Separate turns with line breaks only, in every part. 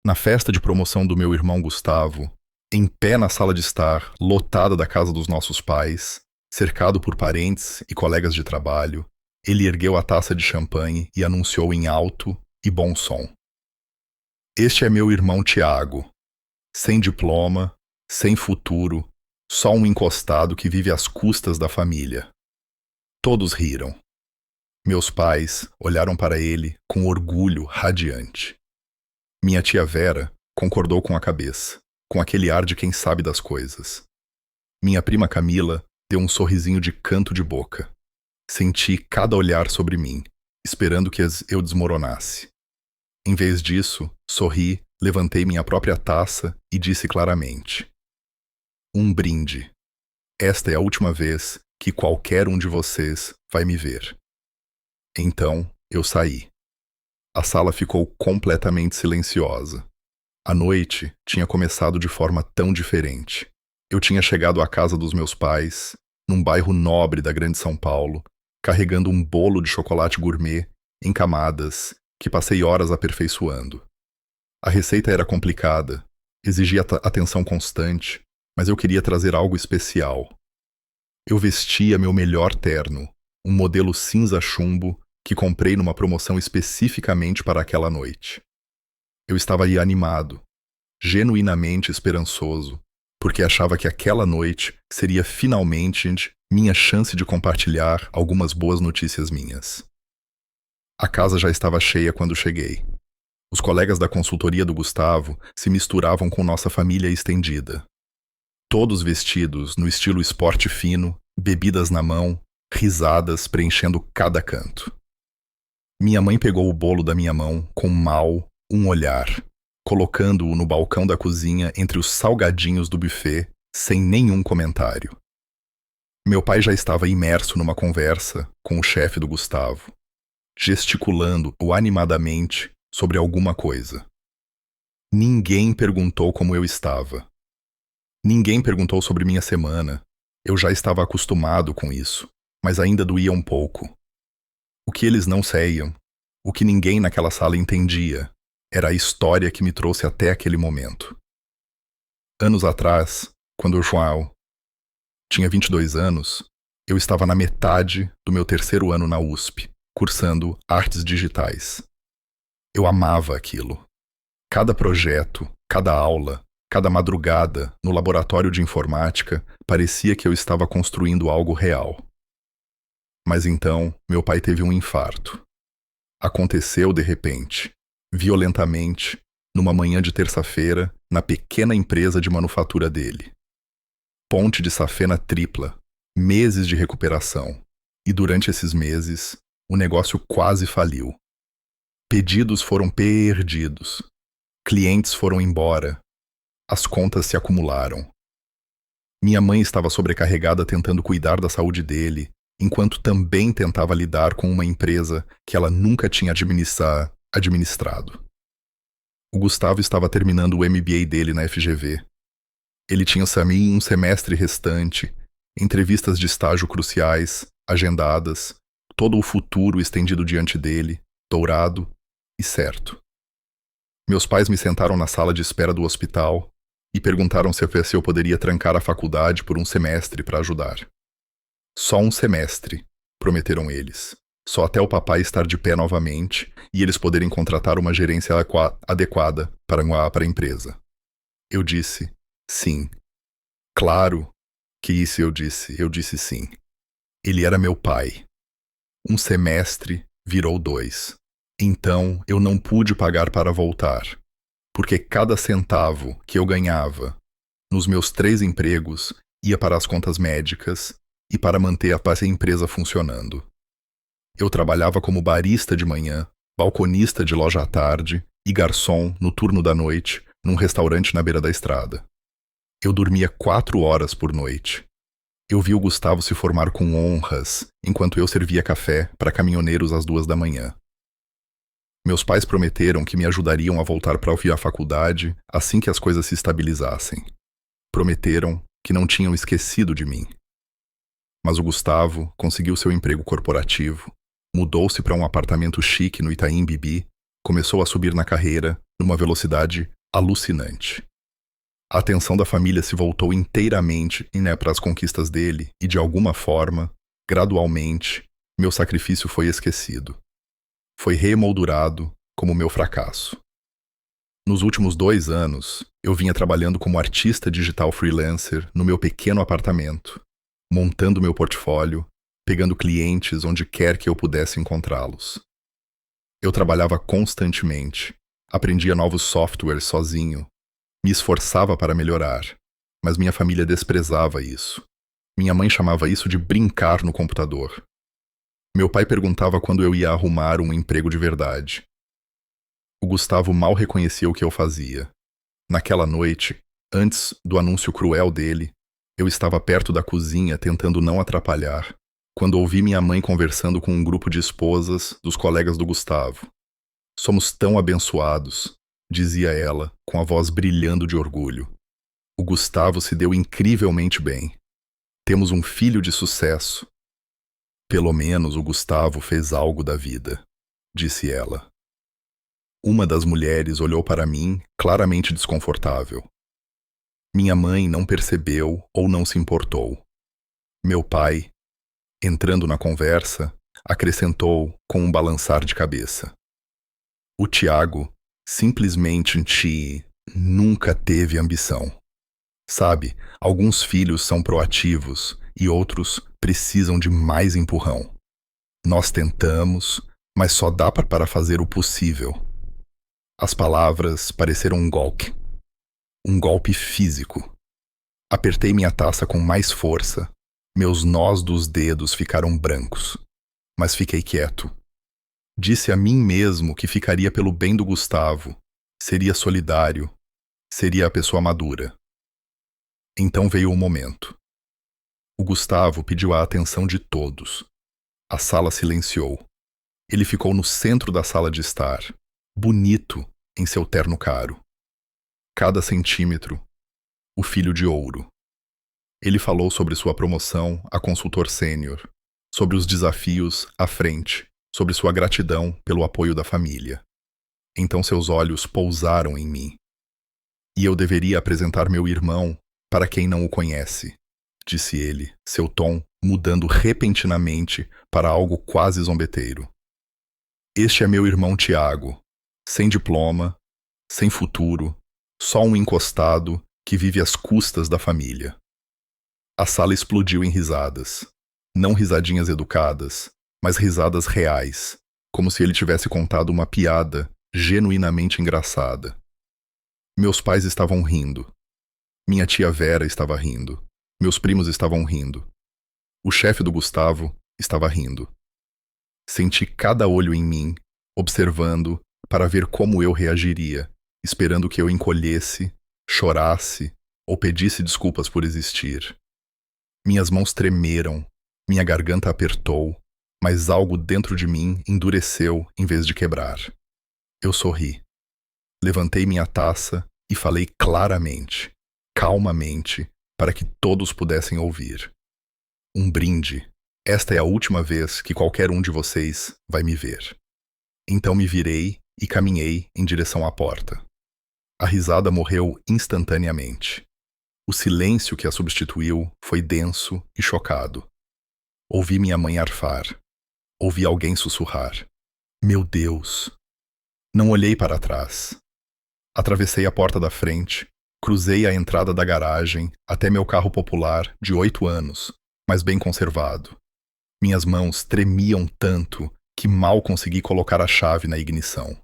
Na festa de promoção do meu irmão Gustavo, em pé na sala de estar, lotada da casa dos nossos pais, cercado por parentes e colegas de trabalho, ele ergueu a taça de champanhe e anunciou em alto e bom som: "Este é meu irmão Tiago, sem diploma, sem futuro, só um encostado que vive às custas da família." Todos riram. Meus pais olharam para ele com orgulho radiante. Minha tia Vera concordou com a cabeça, com aquele ar de quem sabe das coisas. Minha prima Camila deu um sorrisinho de canto de boca. Senti cada olhar sobre mim, esperando que eu desmoronasse. Em vez disso, sorri, levantei minha própria taça e disse claramente: "Um brinde. Esta é a última vez que qualquer um de vocês vai me ver." Então, eu saí. A sala ficou completamente silenciosa. A noite tinha começado de forma tão diferente. Eu tinha chegado à casa dos meus pais, num bairro nobre da Grande São Paulo, carregando um bolo de chocolate gourmet em camadas que passei horas aperfeiçoando. A receita era complicada, exigia atenção constante, mas eu queria trazer algo especial. Eu vestia meu melhor terno, um modelo cinza chumbo que comprei numa promoção especificamente para aquela noite. Eu estava aí animado, genuinamente esperançoso, porque achava que aquela noite seria finalmente minha chance de compartilhar algumas boas notícias minhas. A casa já estava cheia quando cheguei. Os colegas da consultoria do Gustavo se misturavam com nossa família estendida. Todos vestidos no estilo esporte fino, bebidas na mão, risadas preenchendo cada canto. Minha mãe pegou o bolo da minha mão com um olhar, colocando-o no balcão da cozinha entre os salgadinhos do buffet, sem nenhum comentário. Meu pai já estava imerso numa conversa com o chefe do Gustavo, gesticulando animadamente sobre alguma coisa. Ninguém perguntou como eu estava. Ninguém perguntou sobre minha semana. Eu já estava acostumado com isso, mas ainda doía um pouco. O que eles não sabiam, o que ninguém naquela sala entendia, era a história que me trouxe até aquele momento. Anos atrás, quando o João tinha 22 anos, eu estava na metade do meu terceiro ano na USP, cursando artes digitais. Eu amava aquilo. Cada projeto, cada aula, cada madrugada no laboratório de informática parecia que eu estava construindo algo real. Mas então, meu pai teve um infarto. Aconteceu de repente, violentamente, numa manhã de terça-feira, na pequena empresa de manufatura dele. Ponte de safena tripla, meses de recuperação. E durante esses meses, o negócio quase faliu. Pedidos foram perdidos. Clientes foram embora. As contas se acumularam. Minha mãe estava sobrecarregada tentando cuidar da saúde dele, enquanto também tentava lidar com uma empresa que ela nunca tinha administrado. O Gustavo estava terminando o MBA dele na FGV. Ele tinha um semestre restante, entrevistas de estágio cruciais, agendadas, todo o futuro estendido diante dele, dourado e certo. Meus pais me sentaram na sala de espera do hospital e perguntaram se eu poderia trancar a faculdade por um semestre para ajudar. Só um semestre, prometeram eles. Só até o papai estar de pé novamente e eles poderem contratar uma gerência adequada para a empresa. Eu disse sim. Claro que isso eu disse sim. Ele era meu pai. Um semestre virou 2. Então eu não pude pagar para voltar, porque cada centavo que eu ganhava nos meus 3 empregos ia para as contas médicas e para manter a empresa funcionando. Eu trabalhava como barista de manhã, balconista de loja à tarde e garçom no turno da noite num restaurante na beira da estrada. Eu dormia 4 horas por noite. Eu vi o Gustavo se formar com honras enquanto eu servia café para caminhoneiros às 2 da manhã. Meus pais prometeram que me ajudariam a voltar para a faculdade assim que as coisas se estabilizassem. Prometeram que não tinham esquecido de mim. Mas o Gustavo conseguiu seu emprego corporativo, mudou-se para um apartamento chique no Itaim Bibi começou a subir na carreira numa velocidade alucinante. A atenção da família se voltou inteiramente para as conquistas dele e, de alguma forma, gradualmente, meu sacrifício foi esquecido. Foi remoldurado como meu fracasso. Nos últimos 2 anos, eu vinha trabalhando como artista digital freelancer no meu pequeno apartamento, montando meu portfólio, pegando clientes onde quer que eu pudesse encontrá-los. Eu trabalhava constantemente, aprendia novos softwares sozinho, me esforçava para melhorar, mas minha família desprezava isso. Minha mãe chamava isso de brincar no computador. Meu pai perguntava quando eu ia arrumar um emprego de verdade. O Gustavo mal reconhecia o que eu fazia. Naquela noite, antes do anúncio cruel dele, eu estava perto da cozinha tentando não atrapalhar, quando ouvi minha mãe conversando com um grupo de esposas dos colegas do Gustavo. Somos tão abençoados, dizia ela, com a voz brilhando de orgulho. O Gustavo se deu incrivelmente bem. Temos um filho de sucesso. Pelo menos o Gustavo fez algo da vida, disse ela. Uma das mulheres olhou para mim, claramente desconfortável. Minha mãe não percebeu ou não se importou. Meu pai, entrando na conversa, acrescentou com um balançar de cabeça. O Tiago simplesmente nunca teve ambição. Sabe, alguns filhos são proativos e outros precisam de mais empurrão. Nós tentamos, mas só dá para fazer o possível. As palavras pareceram um golpe físico. Apertei minha taça com mais força, meus nós dos dedos ficaram brancos, mas fiquei quieto. Disse a mim mesmo que ficaria pelo bem do Gustavo, seria solidário, seria a pessoa madura. Então veio o momento. O Gustavo pediu a atenção de todos. A sala silenciou. Ele ficou no centro da sala de estar, bonito em seu terno caro. Cada centímetro, o filho de ouro. Ele falou sobre sua promoção a consultor sênior, sobre os desafios à frente, sobre sua gratidão pelo apoio da família. Então seus olhos pousaram em mim. E eu deveria apresentar meu irmão para quem não o conhece, disse ele, seu tom mudando repentinamente para algo quase zombeteiro. Este é meu irmão Tiago, sem diploma, sem futuro, só um encostado que vive às custas da família. A sala explodiu em risadas. Não risadinhas educadas, mas risadas reais, como se ele tivesse contado uma piada genuinamente engraçada. Meus pais estavam rindo. Minha tia Vera estava rindo. Meus primos estavam rindo. O chefe do Gustavo estava rindo. Senti cada olho em mim, observando para ver como eu reagiria, esperando que eu encolhesse, chorasse ou pedisse desculpas por existir. Minhas mãos tremeram, minha garganta apertou, mas algo dentro de mim endureceu em vez de quebrar. Eu sorri. Levantei minha taça e falei claramente, calmamente, para que todos pudessem ouvir. Um brinde. Esta é a última vez que qualquer um de vocês vai me ver. Então me virei e caminhei em direção à porta. A risada morreu instantaneamente. O silêncio que a substituiu foi denso e chocado. Ouvi minha mãe arfar. Ouvi alguém sussurrar. Meu Deus! Não olhei para trás. Atravessei a porta da frente, cruzei a entrada da garagem até meu carro popular de 8 anos, mas bem conservado. Minhas mãos tremiam tanto que mal consegui colocar a chave na ignição.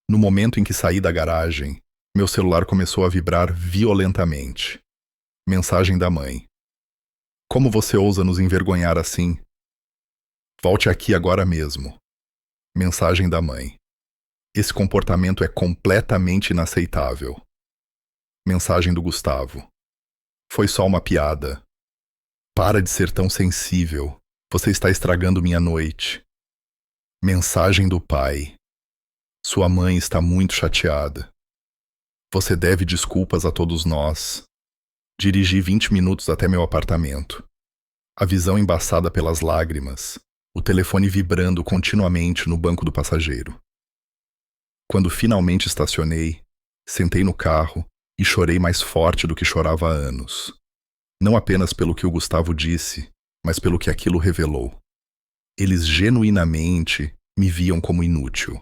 No momento em que saí da garagem, meu celular começou a vibrar violentamente. Mensagem da mãe. Como você ousa nos envergonhar assim? Volte aqui agora mesmo. Mensagem da mãe. Esse comportamento é completamente inaceitável. Mensagem do Gustavo. Foi só uma piada. Para de ser tão sensível. Você está estragando minha noite. Mensagem do pai. Sua mãe está muito chateada. Você deve desculpas a todos nós. Dirigi 20 minutos até meu apartamento. A visão embaçada pelas lágrimas. O telefone vibrando continuamente no banco do passageiro. Quando finalmente estacionei, sentei no carro e chorei mais forte do que chorava há anos. Não apenas pelo que o Gustavo disse, mas pelo que aquilo revelou. Eles genuinamente me viam como inútil.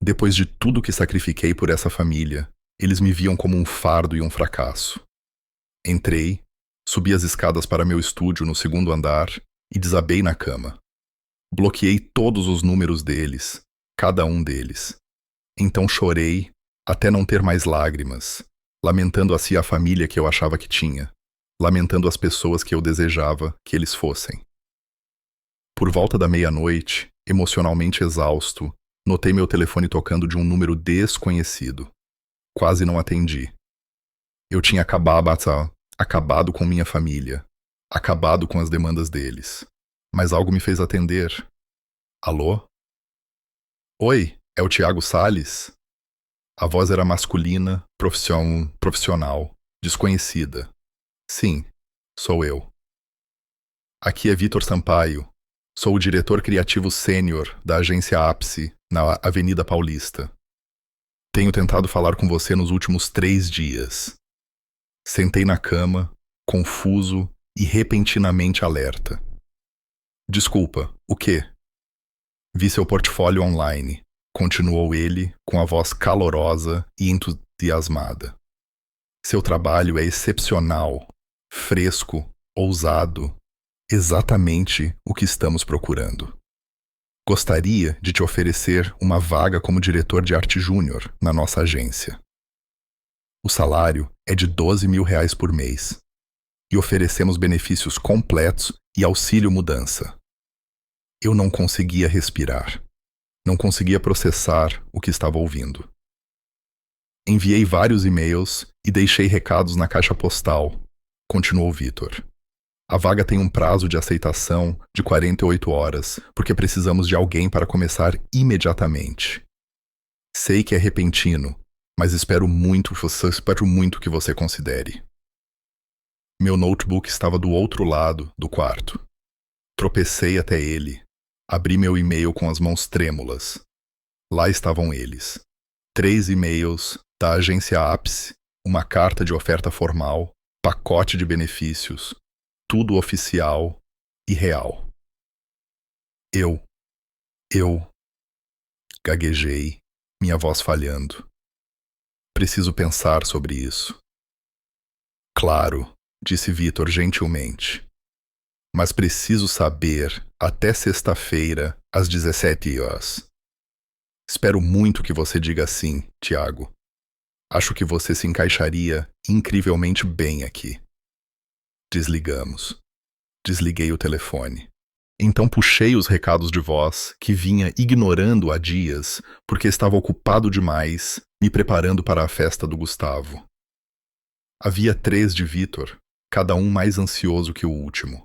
Depois de tudo que sacrifiquei por essa família, eles me viam como um fardo e um fracasso. Entrei, subi as escadas para meu estúdio no segundo andar e desabei na cama. Bloqueei todos os números deles, cada um deles. Então chorei até não ter mais lágrimas, lamentando assim a família que eu achava que tinha, lamentando as pessoas que eu desejava que eles fossem. Por volta da meia-noite, emocionalmente exausto, notei meu telefone tocando de um número desconhecido. Quase não atendi. Eu tinha acabado com minha família, acabado com as demandas deles. Mas algo me fez atender. Alô? Oi, é o Thiago Salles? A voz era masculina, profissional, desconhecida. Sim, sou eu. Aqui é Vitor Sampaio. Sou o diretor criativo sênior da agência Ápice, na Avenida Paulista. Tenho tentado falar com você nos últimos 3 dias. Sentei na cama, confuso e repentinamente alerta. Desculpa, o quê? Vi seu portfólio online, continuou ele com a voz calorosa e entusiasmada. Seu trabalho é excepcional, fresco, ousado, exatamente o que estamos procurando. Gostaria de te oferecer uma vaga como diretor de arte júnior na nossa agência. O salário é de R$ 12.000 por mês e oferecemos benefícios completos e auxílio mudança. Eu não conseguia respirar. Não conseguia processar o que estava ouvindo. Enviei vários e-mails e deixei recados na caixa postal, continuou Vitor. A vaga tem um prazo de aceitação de 48 horas, porque precisamos de alguém para começar imediatamente. Sei que é repentino, mas espero muito que você considere. Meu notebook estava do outro lado do quarto. Tropecei até ele. Abri meu e-mail com as mãos trêmulas. Lá estavam eles. 3 e-mails da agência Ápice, uma carta de oferta formal, pacote de benefícios, tudo oficial e real. Eu gaguejei, minha voz falhando. Preciso pensar sobre isso. Claro, disse Vitor gentilmente. Mas preciso saber até sexta-feira, às 17 horas. Espero muito que você diga sim, Tiago. Acho que você se encaixaria incrivelmente bem aqui. Desligamos. Desliguei o telefone. Então puxei os recados de voz que vinha ignorando há dias porque estava ocupado demais me preparando para a festa do Gustavo. Havia 3 de Vitor, cada um mais ansioso que o último.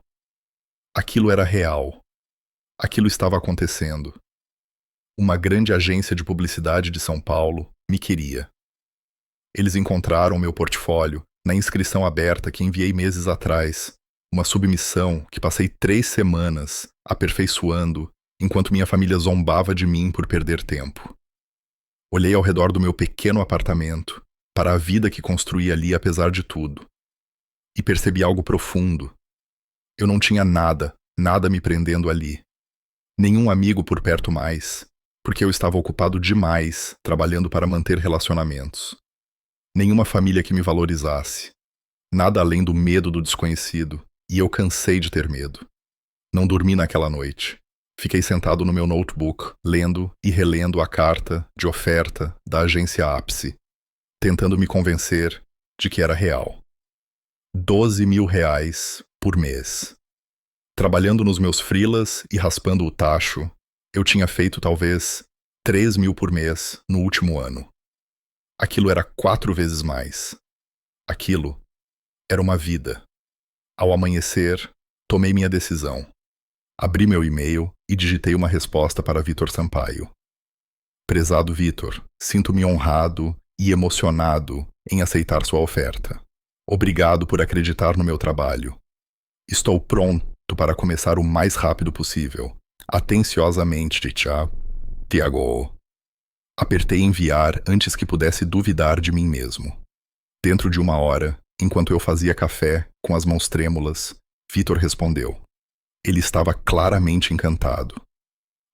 Aquilo era real. Aquilo estava acontecendo. Uma grande agência de publicidade de São Paulo me queria. Eles encontraram meu portfólio na inscrição aberta que enviei meses atrás, uma submissão que passei 3 semanas aperfeiçoando enquanto minha família zombava de mim por perder tempo. Olhei ao redor do meu pequeno apartamento, para a vida que construí ali apesar de tudo, e percebi algo profundo. Eu não tinha nada me prendendo ali. Nenhum amigo por perto mais, porque eu estava ocupado demais trabalhando para manter relacionamentos. Nenhuma família que me valorizasse. Nada além do medo do desconhecido, e eu cansei de ter medo. Não dormi naquela noite. Fiquei sentado no meu notebook, lendo e relendo a carta de oferta da agência Ápice, tentando me convencer de que era real. R$ 12.000 por mês. Trabalhando nos meus freelas e raspando o tacho, eu tinha feito talvez 3.000 por mês no último ano. Aquilo era 4 vezes mais. Aquilo era uma vida. Ao amanhecer, tomei minha decisão. Abri meu e-mail e digitei uma resposta para Vitor Sampaio. Prezado Vitor, sinto-me honrado e emocionado em aceitar sua oferta. Obrigado por acreditar no meu trabalho. Estou pronto para começar o mais rápido possível. Atenciosamente, Tiago. Apertei enviar antes que pudesse duvidar de mim mesmo. Dentro de 1 hora, enquanto eu fazia café, com as mãos trêmulas, Vitor respondeu. Ele estava claramente encantado.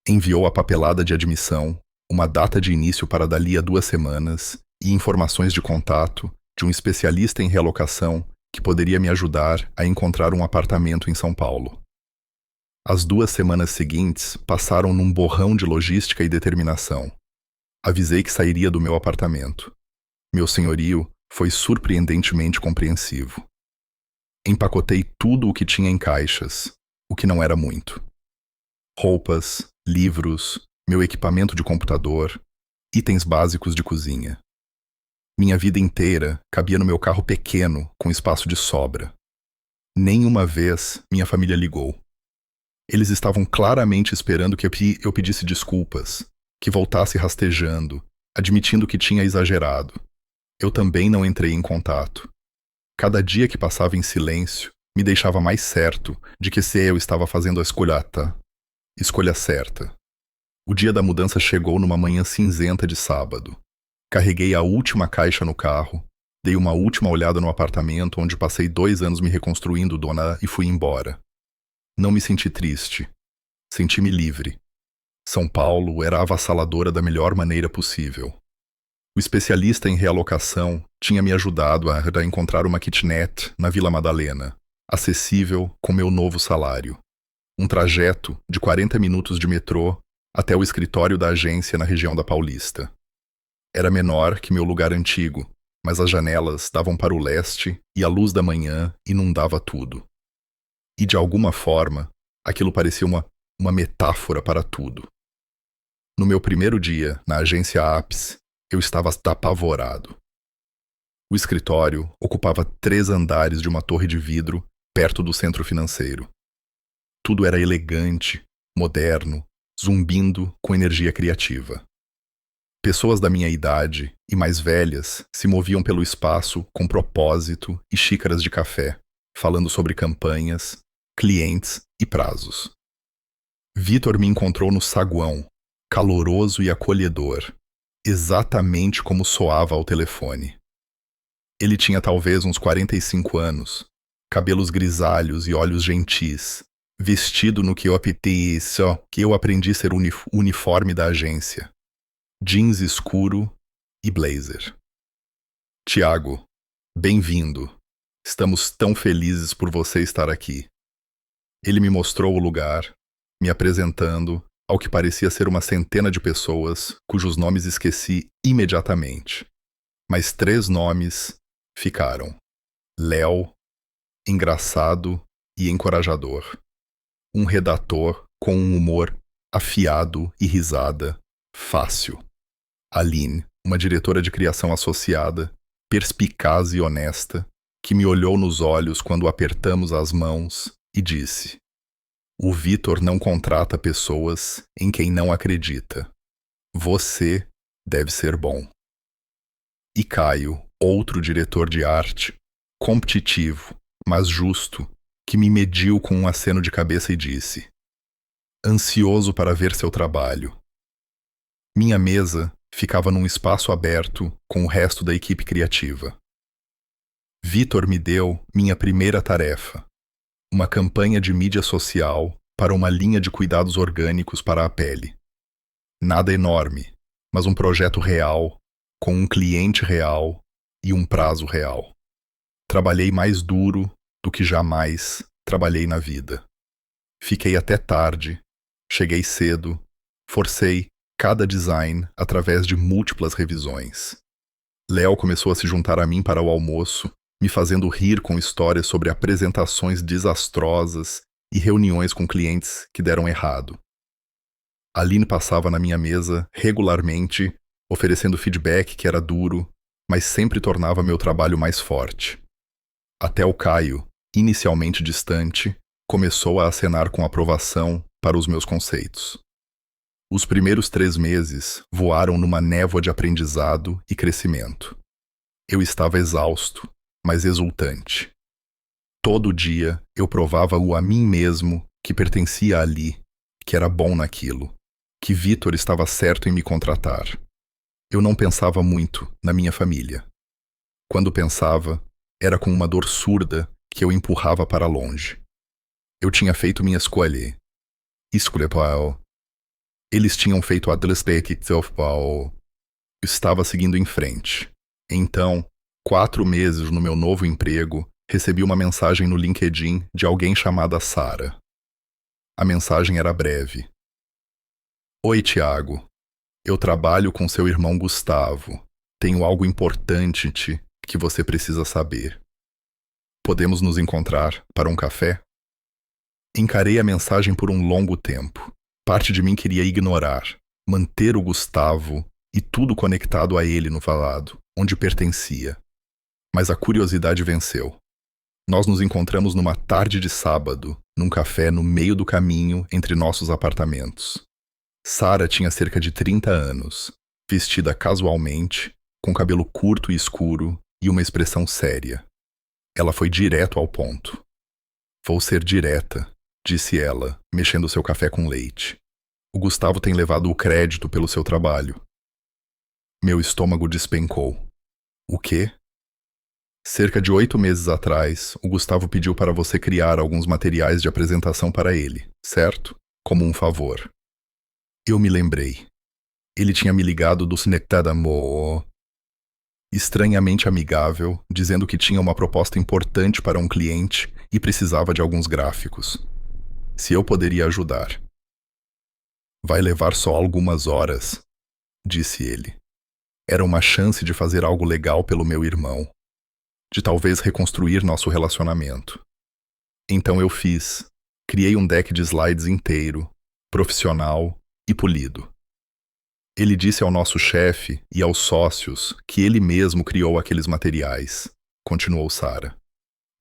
Enviou a papelada de admissão, uma data de início para dali a 2 semanas e informações de contato de um especialista em realocação que poderia me ajudar a encontrar um apartamento em São Paulo. As 2 semanas seguintes passaram num borrão de logística e determinação. Avisei que sairia do meu apartamento. Meu senhorio foi surpreendentemente compreensivo. Empacotei tudo o que tinha em caixas, o que não era muito. Roupas, livros, meu equipamento de computador, itens básicos de cozinha. Minha vida inteira cabia no meu carro pequeno, com espaço de sobra. Nenhuma vez minha família ligou. Eles estavam claramente esperando que eu pedisse desculpas, que voltasse rastejando, admitindo que tinha exagerado. Eu também não entrei em contato. Cada dia que passava em silêncio me deixava mais certo de que se eu estava fazendo a escolha certa. O dia da mudança chegou numa manhã cinzenta de sábado. Carreguei a última caixa no carro, dei uma última olhada no apartamento onde passei 2 anos me reconstruindo, dona, e fui embora. Não me senti triste. Senti-me livre. São Paulo era avassaladora da melhor maneira possível. O especialista em realocação tinha me ajudado a encontrar uma kitnet na Vila Madalena, acessível com meu novo salário. Um trajeto de 40 minutos de metrô até o escritório da agência na região da Paulista. Era menor que meu lugar antigo, mas as janelas davam para o leste e a luz da manhã inundava tudo. E de alguma forma, aquilo parecia uma metáfora para tudo. No meu primeiro dia, na agência Apis, eu estava apavorado. O escritório ocupava 3 andares de uma torre de vidro perto do centro financeiro. Tudo era elegante, moderno, zumbindo com energia criativa. Pessoas da minha idade e mais velhas se moviam pelo espaço com propósito e xícaras de café, falando sobre campanhas, clientes e prazos. Vitor me encontrou no saguão, caloroso e acolhedor, exatamente como soava ao telefone. Ele tinha talvez uns 45 anos, cabelos grisalhos e olhos gentis, vestido no que eu aprendi ser o uniforme da agência. Jeans escuro e blazer. Tiago, bem-vindo. Estamos tão felizes por você estar aqui. Ele me mostrou o lugar, me apresentando ao que parecia ser uma centena de pessoas cujos nomes esqueci imediatamente. Mas 3 nomes ficaram. Léo, engraçado e encorajador. Um redator com um humor afiado e risada fácil. Aline, uma diretora de criação associada, perspicaz e honesta, que me olhou nos olhos quando apertamos as mãos e disse: "O Vitor não contrata pessoas em quem não acredita. Você deve ser bom." E Caio, outro diretor de arte, competitivo, mas justo, que me mediu com um aceno de cabeça e disse: "Ansioso para ver seu trabalho." Minha mesa ficava num espaço aberto com o resto da equipe criativa. Vitor me deu minha primeira tarefa, uma campanha de mídia social para uma linha de cuidados orgânicos para a pele. Nada enorme, mas um projeto real, com um cliente real e um prazo real. Trabalhei mais duro do que jamais trabalhei na vida. Fiquei até tarde, cheguei cedo, forcei cada design através de múltiplas revisões. Léo começou a se juntar a mim para o almoço, me fazendo rir com histórias sobre apresentações desastrosas e reuniões com clientes que deram errado. Aline passava na minha mesa regularmente, oferecendo feedback que era duro, mas sempre tornava meu trabalho mais forte. Até o Caio, inicialmente distante, começou a acenar com aprovação para os meus conceitos. Os primeiros 3 meses voaram numa névoa de aprendizado e crescimento. Eu estava exausto, mas exultante. Todo dia eu provava-o a mim mesmo que pertencia ali, que era bom naquilo, que Vitor estava certo em me contratar. Eu não pensava muito na minha família. Quando pensava, era com uma dor surda que eu empurrava para longe. Eu tinha feito minha escolha. Escolha. Eles tinham feito a despedida. Estava seguindo em frente. Então, 4 meses no meu novo emprego, recebi uma mensagem no LinkedIn de alguém chamada Sara. A mensagem era breve. Oi, Tiago. Eu trabalho com seu irmão Gustavo. Tenho algo importante que você precisa saber. Podemos nos encontrar para um café? Encarei a mensagem por um longo tempo. Parte de mim queria ignorar, manter o Gustavo e tudo conectado a ele no falado, onde pertencia. Mas a curiosidade venceu. Nós nos encontramos numa tarde de sábado, num café no meio do caminho entre nossos apartamentos. Sara tinha cerca de 30 anos, vestida casualmente, com cabelo curto e escuro e uma expressão séria. Ela foi direto ao ponto. Vou ser direta, disse ela, mexendo seu café com leite. O Gustavo tem levado o crédito pelo seu trabalho. Meu estômago despencou. O quê? Cerca de 8 meses atrás, o Gustavo pediu para você criar alguns materiais de apresentação para ele, certo? Como um favor. Eu me lembrei. Ele tinha me ligado do Cinectadamo, estranhamente amigável, dizendo que tinha uma proposta importante para um cliente e precisava de alguns gráficos. Se eu poderia ajudar. Vai levar só algumas horas, disse ele. Era uma chance de fazer algo legal pelo meu irmão, de talvez reconstruir nosso relacionamento. Então eu fiz. Criei um deck de slides inteiro, profissional e polido. Ele disse ao nosso chefe e aos sócios que ele mesmo criou aqueles materiais, continuou Sara.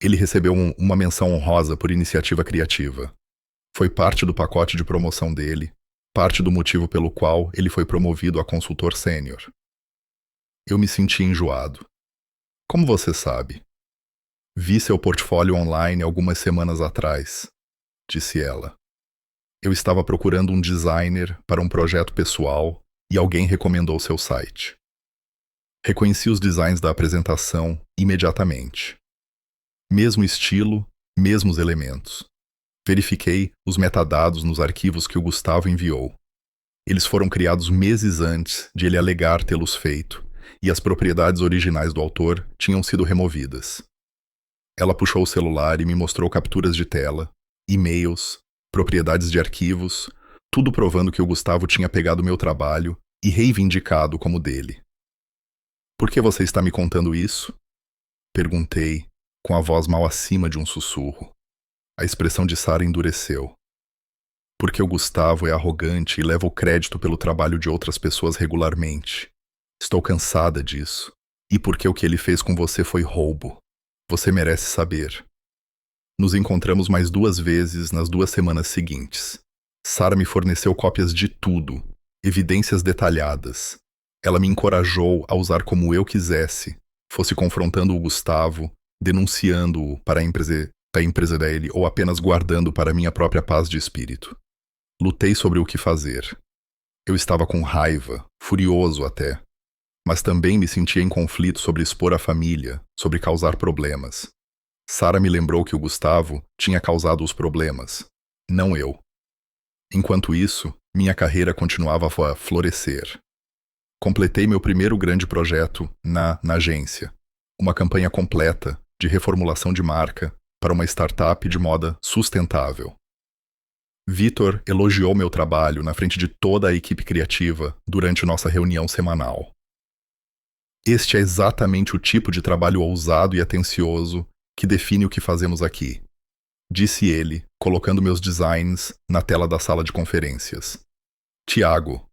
Ele recebeu uma menção honrosa por iniciativa criativa. Foi parte do pacote de promoção dele, parte do motivo pelo qual ele foi promovido a consultor sênior. Eu me senti enjoado. Como você sabe? Vi seu portfólio online algumas semanas atrás, disse ela. Eu estava procurando um designer para um projeto pessoal e alguém recomendou seu site. Reconheci os designs da apresentação imediatamente. Mesmo estilo, mesmos elementos. Verifiquei os metadados nos arquivos que o Gustavo enviou. Eles foram criados meses antes de ele alegar tê-los feito, e as propriedades originais do autor tinham sido removidas. Ela puxou o celular e me mostrou capturas de tela, e-mails, propriedades de arquivos, tudo provando que o Gustavo tinha pegado meu trabalho e reivindicado como dele. Por que você está me contando isso? Perguntei, com a voz mal acima de um sussurro. A expressão de Sara endureceu. Porque o Gustavo é arrogante e leva o crédito pelo trabalho de outras pessoas regularmente. Estou cansada disso. E porque o que ele fez com você foi roubo. Você merece saber. Nos encontramos mais 2 vezes nas 2 semanas seguintes. Sara me forneceu cópias de tudo, evidências detalhadas. Ela me encorajou a usar como eu quisesse, fosse confrontando o Gustavo, denunciando-o para a empresa dele ou apenas guardando para minha própria paz de espírito. Lutei sobre o que fazer. Eu estava com raiva, furioso até, mas também me sentia em conflito sobre expor a família, sobre causar problemas. Sara me lembrou que o Gustavo tinha causado os problemas, não eu. Enquanto isso, minha carreira continuava a florescer. Completei meu primeiro grande projeto na agência, uma campanha completa de reformulação de marca para uma startup de moda sustentável. Vitor elogiou meu trabalho na frente de toda a equipe criativa durante nossa reunião semanal. Este é exatamente o tipo de trabalho ousado e atencioso que define o que fazemos aqui, disse ele, colocando meus designs na tela da sala de conferências. Tiago,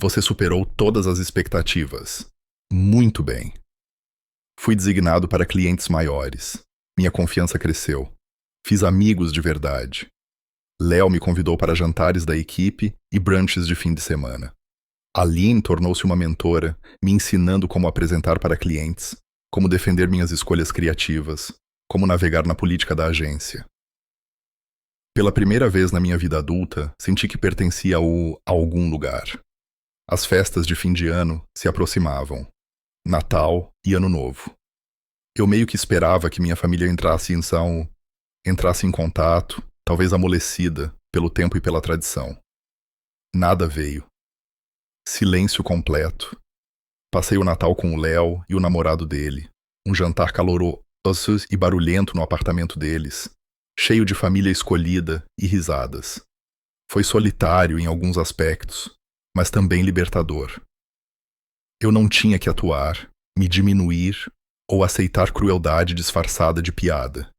você superou todas as expectativas. Muito bem. Fui designado para clientes maiores. Minha confiança cresceu. Fiz amigos de verdade. Léo me convidou para jantares da equipe e brunches de fim de semana. Aline tornou-se uma mentora, me ensinando como apresentar para clientes, como defender minhas escolhas criativas, como navegar na política da agência. Pela primeira vez na minha vida adulta, senti que pertencia a algum lugar. As festas de fim de ano se aproximavam. Natal e Ano Novo. Eu meio que esperava que minha família entrasse em contato, talvez amolecida pelo tempo e pela tradição. Nada veio. Silêncio completo. Passei o Natal com o Léo e o namorado dele. Um jantar caloroso e barulhento no apartamento deles, cheio de família escolhida e risadas. Foi solitário em alguns aspectos, mas também libertador. Eu não tinha que atuar, me diminuir ou aceitar crueldade disfarçada de piada.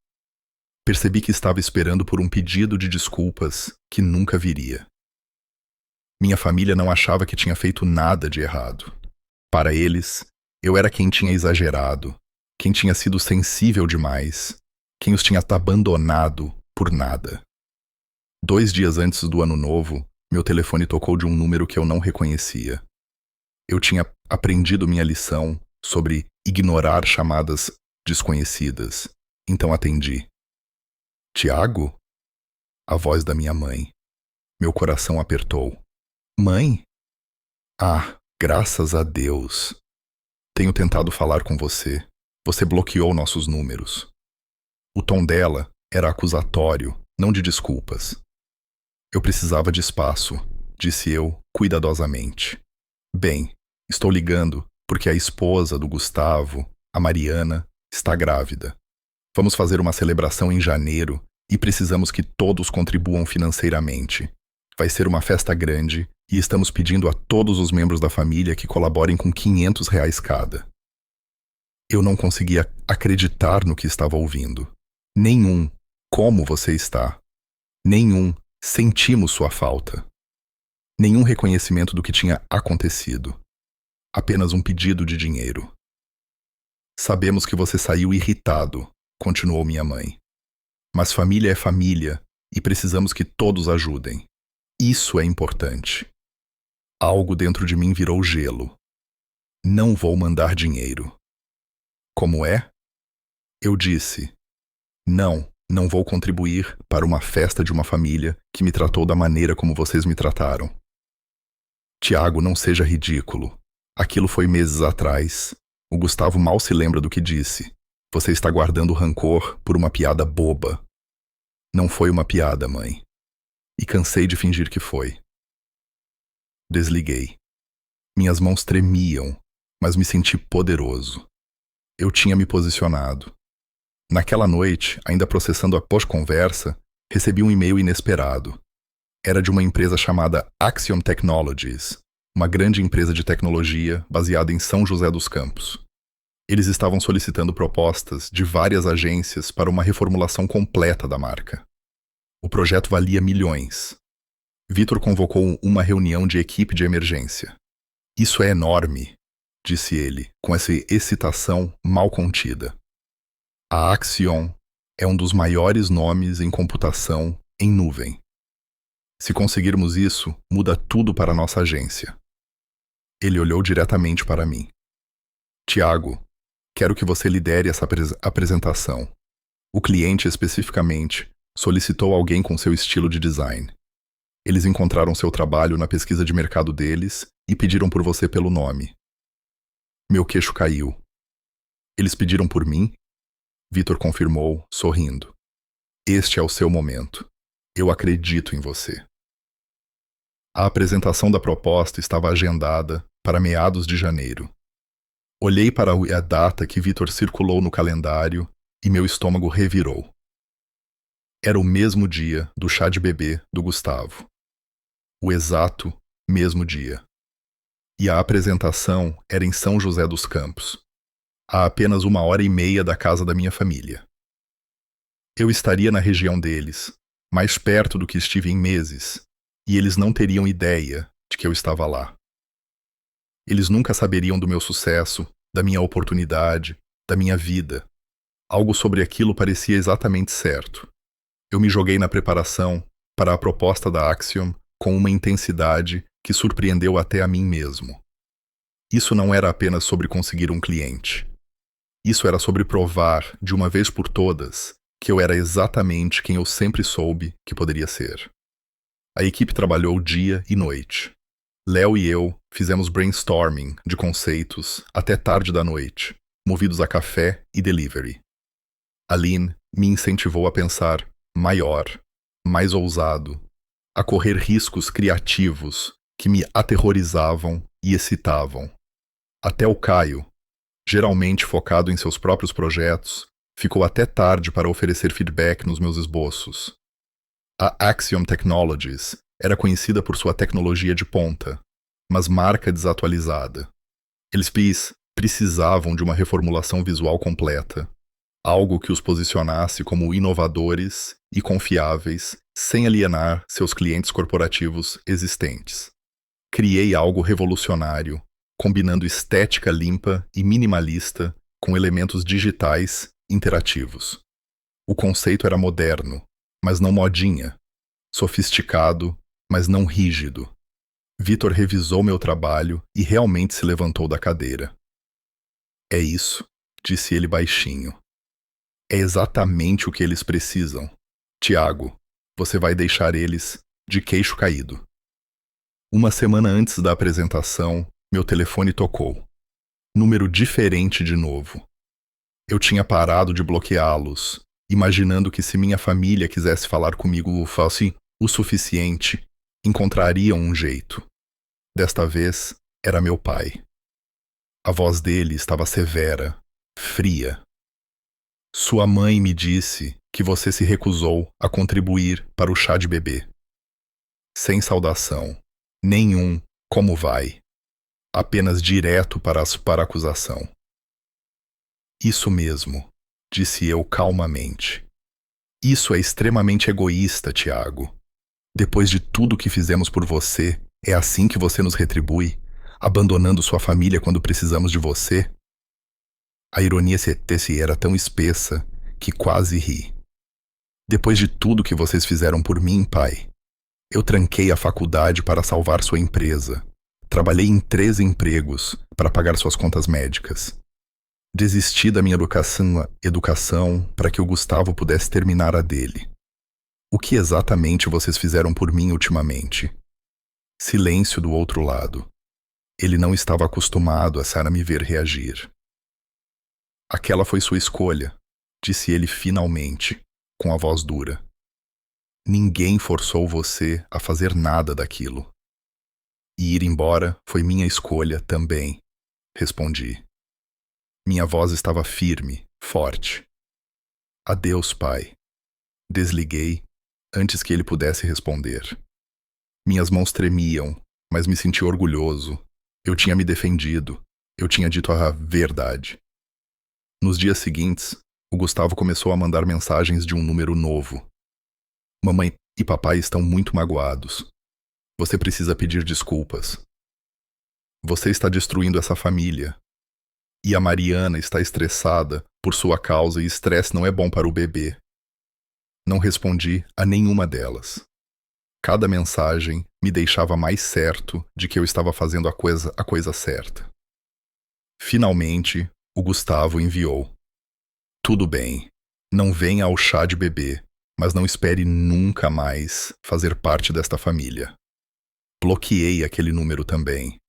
Percebi que estava esperando por um pedido de desculpas que nunca viria. Minha família não achava que tinha feito nada de errado. Para eles, eu era quem tinha exagerado, quem tinha sido sensível demais, quem os tinha abandonado por nada. 2 dias antes do Ano Novo, meu telefone tocou de um número que eu não reconhecia. Eu tinha aprendido minha lição sobre ignorar chamadas desconhecidas, então atendi. Tiago? A voz da minha mãe. Meu coração apertou. Mãe? Ah, graças a Deus. Tenho tentado falar com você. Você bloqueou nossos números. O tom dela era acusatório, não de desculpas. Eu precisava de espaço, disse eu cuidadosamente. Bem, estou ligando porque a esposa do Gustavo, a Mariana, está grávida. Vamos fazer uma celebração em janeiro e precisamos que todos contribuam financeiramente. Vai ser uma festa grande e estamos pedindo a todos os membros da família que colaborem com R$ 500 cada. Eu não conseguia acreditar no que estava ouvindo. Nenhum, como você está? Nenhum, sentimos sua falta. Nenhum reconhecimento do que tinha acontecido. Apenas um pedido de dinheiro. Sabemos que você saiu irritado, continuou minha mãe. Mas família é família e precisamos que todos ajudem. Isso é importante. Algo dentro de mim virou gelo. Não vou mandar dinheiro. Como é? Eu disse, não vou contribuir para uma festa de uma família que me tratou da maneira como vocês me trataram. Tiago, não seja ridículo. Aquilo foi meses atrás. O Gustavo mal se lembra do que disse. Você está guardando rancor por uma piada boba. Não foi uma piada, mãe. E cansei de fingir que foi. Desliguei. Minhas mãos tremiam, mas me senti poderoso. Eu tinha me posicionado. Naquela noite, ainda processando a pós-conversa, recebi um e-mail inesperado. Era de uma empresa chamada Axiom Technologies, uma grande empresa de tecnologia baseada em São José dos Campos. Eles estavam solicitando propostas de várias agências para uma reformulação completa da marca. O projeto valia milhões. Vitor convocou uma reunião de equipe de emergência. Isso é enorme, disse ele, com essa excitação mal contida. A Axiom é um dos maiores nomes em computação em nuvem. Se conseguirmos isso, muda tudo para a nossa agência. Ele olhou diretamente para mim. Tiago, quero que você lidere essa apresentação. O cliente, especificamente, solicitou alguém com seu estilo de design. Eles encontraram seu trabalho na pesquisa de mercado deles e pediram por você pelo nome. Meu queixo caiu. Eles pediram por mim? Vitor confirmou, sorrindo. Este é o seu momento. Eu acredito em você. A apresentação da proposta estava agendada para meados de janeiro. Olhei para a data que Vitor circulou no calendário e meu estômago revirou. Era o mesmo dia do chá de bebê do Gustavo. O exato mesmo dia. E a apresentação era em São José dos Campos, a apenas 1h30 da casa da minha família. Eu estaria na região deles, mais perto do que estive em meses, e eles não teriam ideia de que eu estava lá. Eles nunca saberiam do meu sucesso, da minha oportunidade, da minha vida. Algo sobre aquilo parecia exatamente certo. Eu me joguei na preparação para a proposta da Axiom com uma intensidade que surpreendeu até a mim mesmo. Isso não era apenas sobre conseguir um cliente. Isso era sobre provar, de uma vez por todas, que eu era exatamente quem eu sempre soube que poderia ser. A equipe trabalhou dia e noite. Léo e eu fizemos brainstorming de conceitos até tarde da noite, movidos a café e delivery. Aline me incentivou a pensar maior, mais ousado, a correr riscos criativos que me aterrorizavam e excitavam. Até o Caio, geralmente focado em seus próprios projetos, ficou até tarde para oferecer feedback nos meus esboços. A Axiom Technologies era conhecida por sua tecnologia de ponta, mas marca desatualizada. Eles precisavam de uma reformulação visual completa, algo que os posicionasse como inovadores e confiáveis, sem alienar seus clientes corporativos existentes. Criei algo revolucionário, combinando estética limpa e minimalista com elementos digitais interativos. O conceito era moderno, mas não modinha, sofisticado, mas não rígido. Vitor revisou meu trabalho e realmente se levantou da cadeira. É isso, disse ele baixinho. É exatamente o que eles precisam. Tiago, você vai deixar eles de queixo caído. Uma semana antes da apresentação, meu telefone tocou. Número diferente de novo. Eu tinha parado de bloqueá-los, imaginando que se minha família quisesse falar comigo o suficiente, encontrariam um jeito. Desta vez, era meu pai. A voz dele estava severa, fria. Sua mãe me disse que você se recusou a contribuir para o chá de bebê. Sem saudação, nenhum como vai. Apenas direto para a acusação. Isso mesmo, disse eu calmamente. Isso é extremamente egoísta, Tiago. Depois de tudo que fizemos por você, é assim que você nos retribui, abandonando sua família quando precisamos de você? A ironia se era tão espessa que quase ri. Depois de tudo que vocês fizeram por mim, pai, eu tranquei a faculdade para salvar sua empresa. Trabalhei em 3 empregos para pagar suas contas médicas. Desisti da minha educação para que o Gustavo pudesse terminar a dele. O que exatamente vocês fizeram por mim ultimamente? Silêncio do outro lado. Ele não estava acostumado a me ver reagir. Aquela foi sua escolha, disse ele finalmente, com a voz dura. Ninguém forçou você a fazer nada daquilo. E ir embora foi minha escolha também, respondi. Minha voz estava firme, forte. Adeus, pai. Desliguei antes que ele pudesse responder. Minhas mãos tremiam, mas me senti orgulhoso. Eu tinha me defendido. Eu tinha dito a verdade. Nos dias seguintes, o Gustavo começou a mandar mensagens de um número novo. Mamãe e papai estão muito magoados. Você precisa pedir desculpas. Você está destruindo essa família. E a Mariana está estressada por sua causa e estresse não é bom para o bebê. Não respondi a nenhuma delas. Cada mensagem me deixava mais certo de que eu estava fazendo a coisa certa. Finalmente, o Gustavo enviou. Tudo bem, não venha ao chá de bebê, mas não espere nunca mais fazer parte desta família. Bloqueei aquele número também.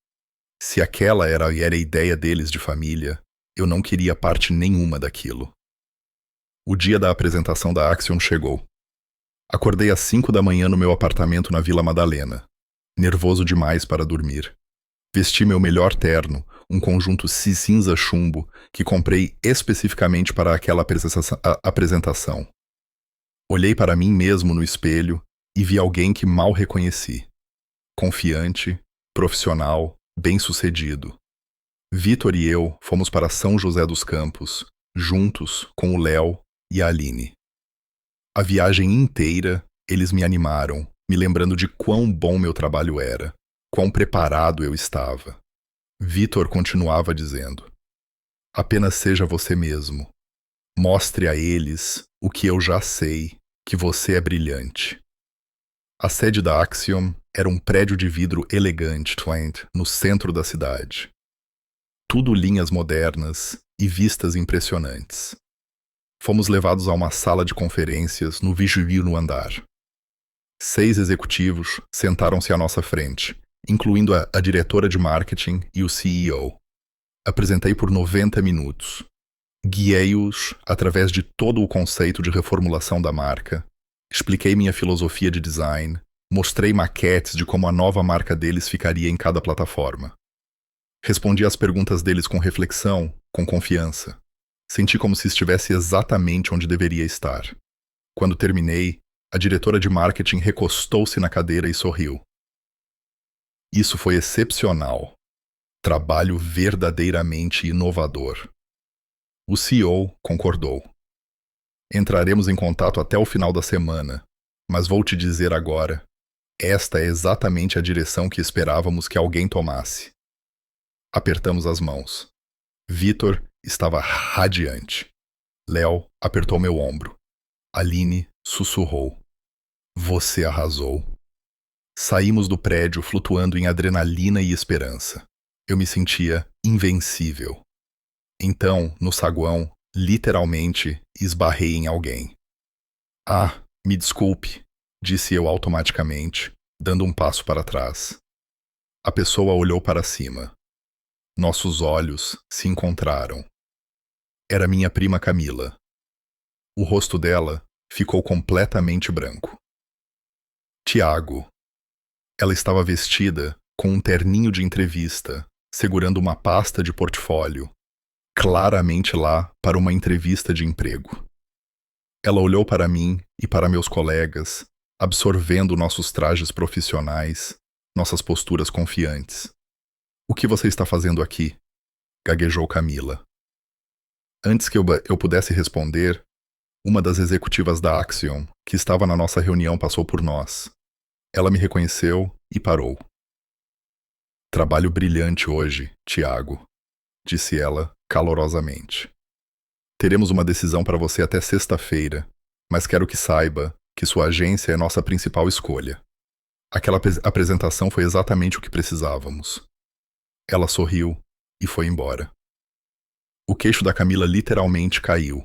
Se aquela era a ideia deles de família, eu não queria parte nenhuma daquilo. O dia da apresentação da Axiom chegou. Acordei às 5 da manhã no meu apartamento na Vila Madalena, nervoso demais para dormir. Vesti meu melhor terno, um conjunto cinza chumbo que comprei especificamente para aquela apresentação. Olhei para mim mesmo no espelho e vi alguém que mal reconheci. Confiante, profissional, bem-sucedido. Vitor e eu fomos para São José dos Campos, juntos com o Léo e a Aline. A viagem inteira, eles me animaram, me lembrando de quão bom meu trabalho era, quão preparado eu estava. Vitor continuava dizendo: apenas seja você mesmo. Mostre a eles o que eu já sei, que você é brilhante. A sede da Axiom era um prédio de vidro elegante, no centro da cidade. Tudo linhas modernas e vistas impressionantes. Fomos levados a uma sala de conferências no 20º andar. 6 executivos sentaram-se à nossa frente, incluindo a diretora de marketing e o CEO. Apresentei por 90 minutos. Guiei-os através de todo o conceito de reformulação da marca, expliquei minha filosofia de design, mostrei maquetes de como a nova marca deles ficaria em cada plataforma. Respondi às perguntas deles com reflexão, com confiança. Senti como se estivesse exatamente onde deveria estar. Quando terminei, a diretora de marketing recostou-se na cadeira e sorriu. Isso foi excepcional. Trabalho verdadeiramente inovador. O CEO concordou. Entraremos em contato até o final da semana, mas vou te dizer agora, esta é exatamente a direção que esperávamos que alguém tomasse. Apertamos as mãos. Vitor estava radiante. Léo apertou meu ombro. Aline sussurrou. Você arrasou. Saímos do prédio flutuando em adrenalina e esperança. Eu me sentia invencível. Então, no saguão, literalmente, esbarrei em alguém. Ah, me desculpe, disse eu automaticamente, dando um passo para trás. A pessoa olhou para cima. Nossos olhos se encontraram. Era minha prima Camila. O rosto dela ficou completamente branco. Tiago. Ela estava vestida com um terninho de entrevista, segurando uma pasta de portfólio, claramente lá para uma entrevista de emprego. Ela olhou para mim e para meus colegas, absorvendo nossos trajes profissionais, nossas posturas confiantes. O que você está fazendo aqui? Gaguejou Camila. Antes que eu pudesse responder, uma das executivas da Axiom, que estava na nossa reunião, passou por nós. Ela me reconheceu e parou. Trabalho brilhante hoje, Tiago, disse ela calorosamente. Teremos uma decisão para você até sexta-feira, mas quero que saiba que sua agência é nossa principal escolha. Aquela apresentação foi exatamente o que precisávamos. Ela sorriu e foi embora. O queixo da Camila literalmente caiu.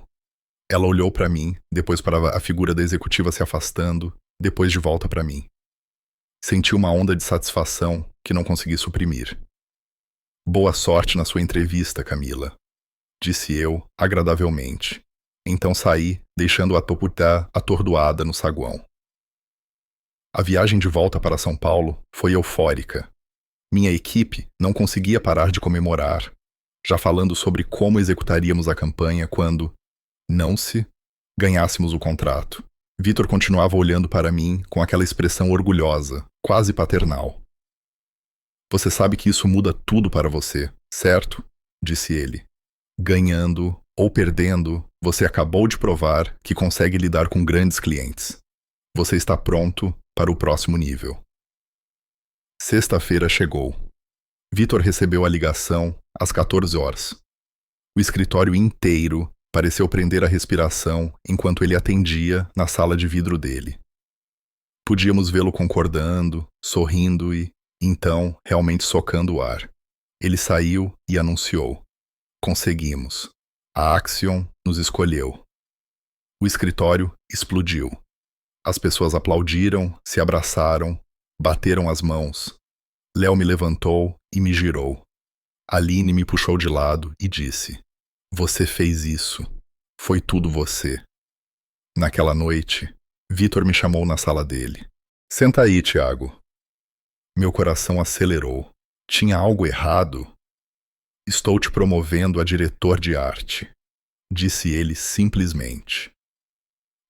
Ela olhou para mim, depois para a figura da executiva se afastando, depois de volta para mim. Senti uma onda de satisfação que não consegui suprimir. Boa sorte na sua entrevista, Camila, disse eu agradavelmente. Então saí, deixando-a atordoada no saguão. A viagem de volta para São Paulo foi eufórica. Minha equipe não conseguia parar de comemorar, já falando sobre como executaríamos a campanha quando, não se, ganhássemos o contrato. Vitor continuava olhando para mim com aquela expressão orgulhosa, quase paternal. Você sabe que isso muda tudo para você, certo? Disse ele. Ganhando ou perdendo, você acabou de provar que consegue lidar com grandes clientes. Você está pronto para o próximo nível. Sexta-feira chegou. Vitor recebeu a ligação às 14 horas. O escritório inteiro pareceu prender a respiração enquanto ele atendia na sala de vidro dele. Podíamos vê-lo concordando, sorrindo e, então, realmente socando o ar. Ele saiu e anunciou. Conseguimos. A Axiom nos escolheu. O escritório explodiu. As pessoas aplaudiram, se abraçaram, bateram as mãos. Léo me levantou e me girou. Aline me puxou de lado e disse: Você fez isso. Foi tudo você. Naquela noite, Vitor me chamou na sala dele. Senta aí, Tiago. Meu coração acelerou. Tinha algo errado? Estou te promovendo a diretor de arte, disse ele simplesmente.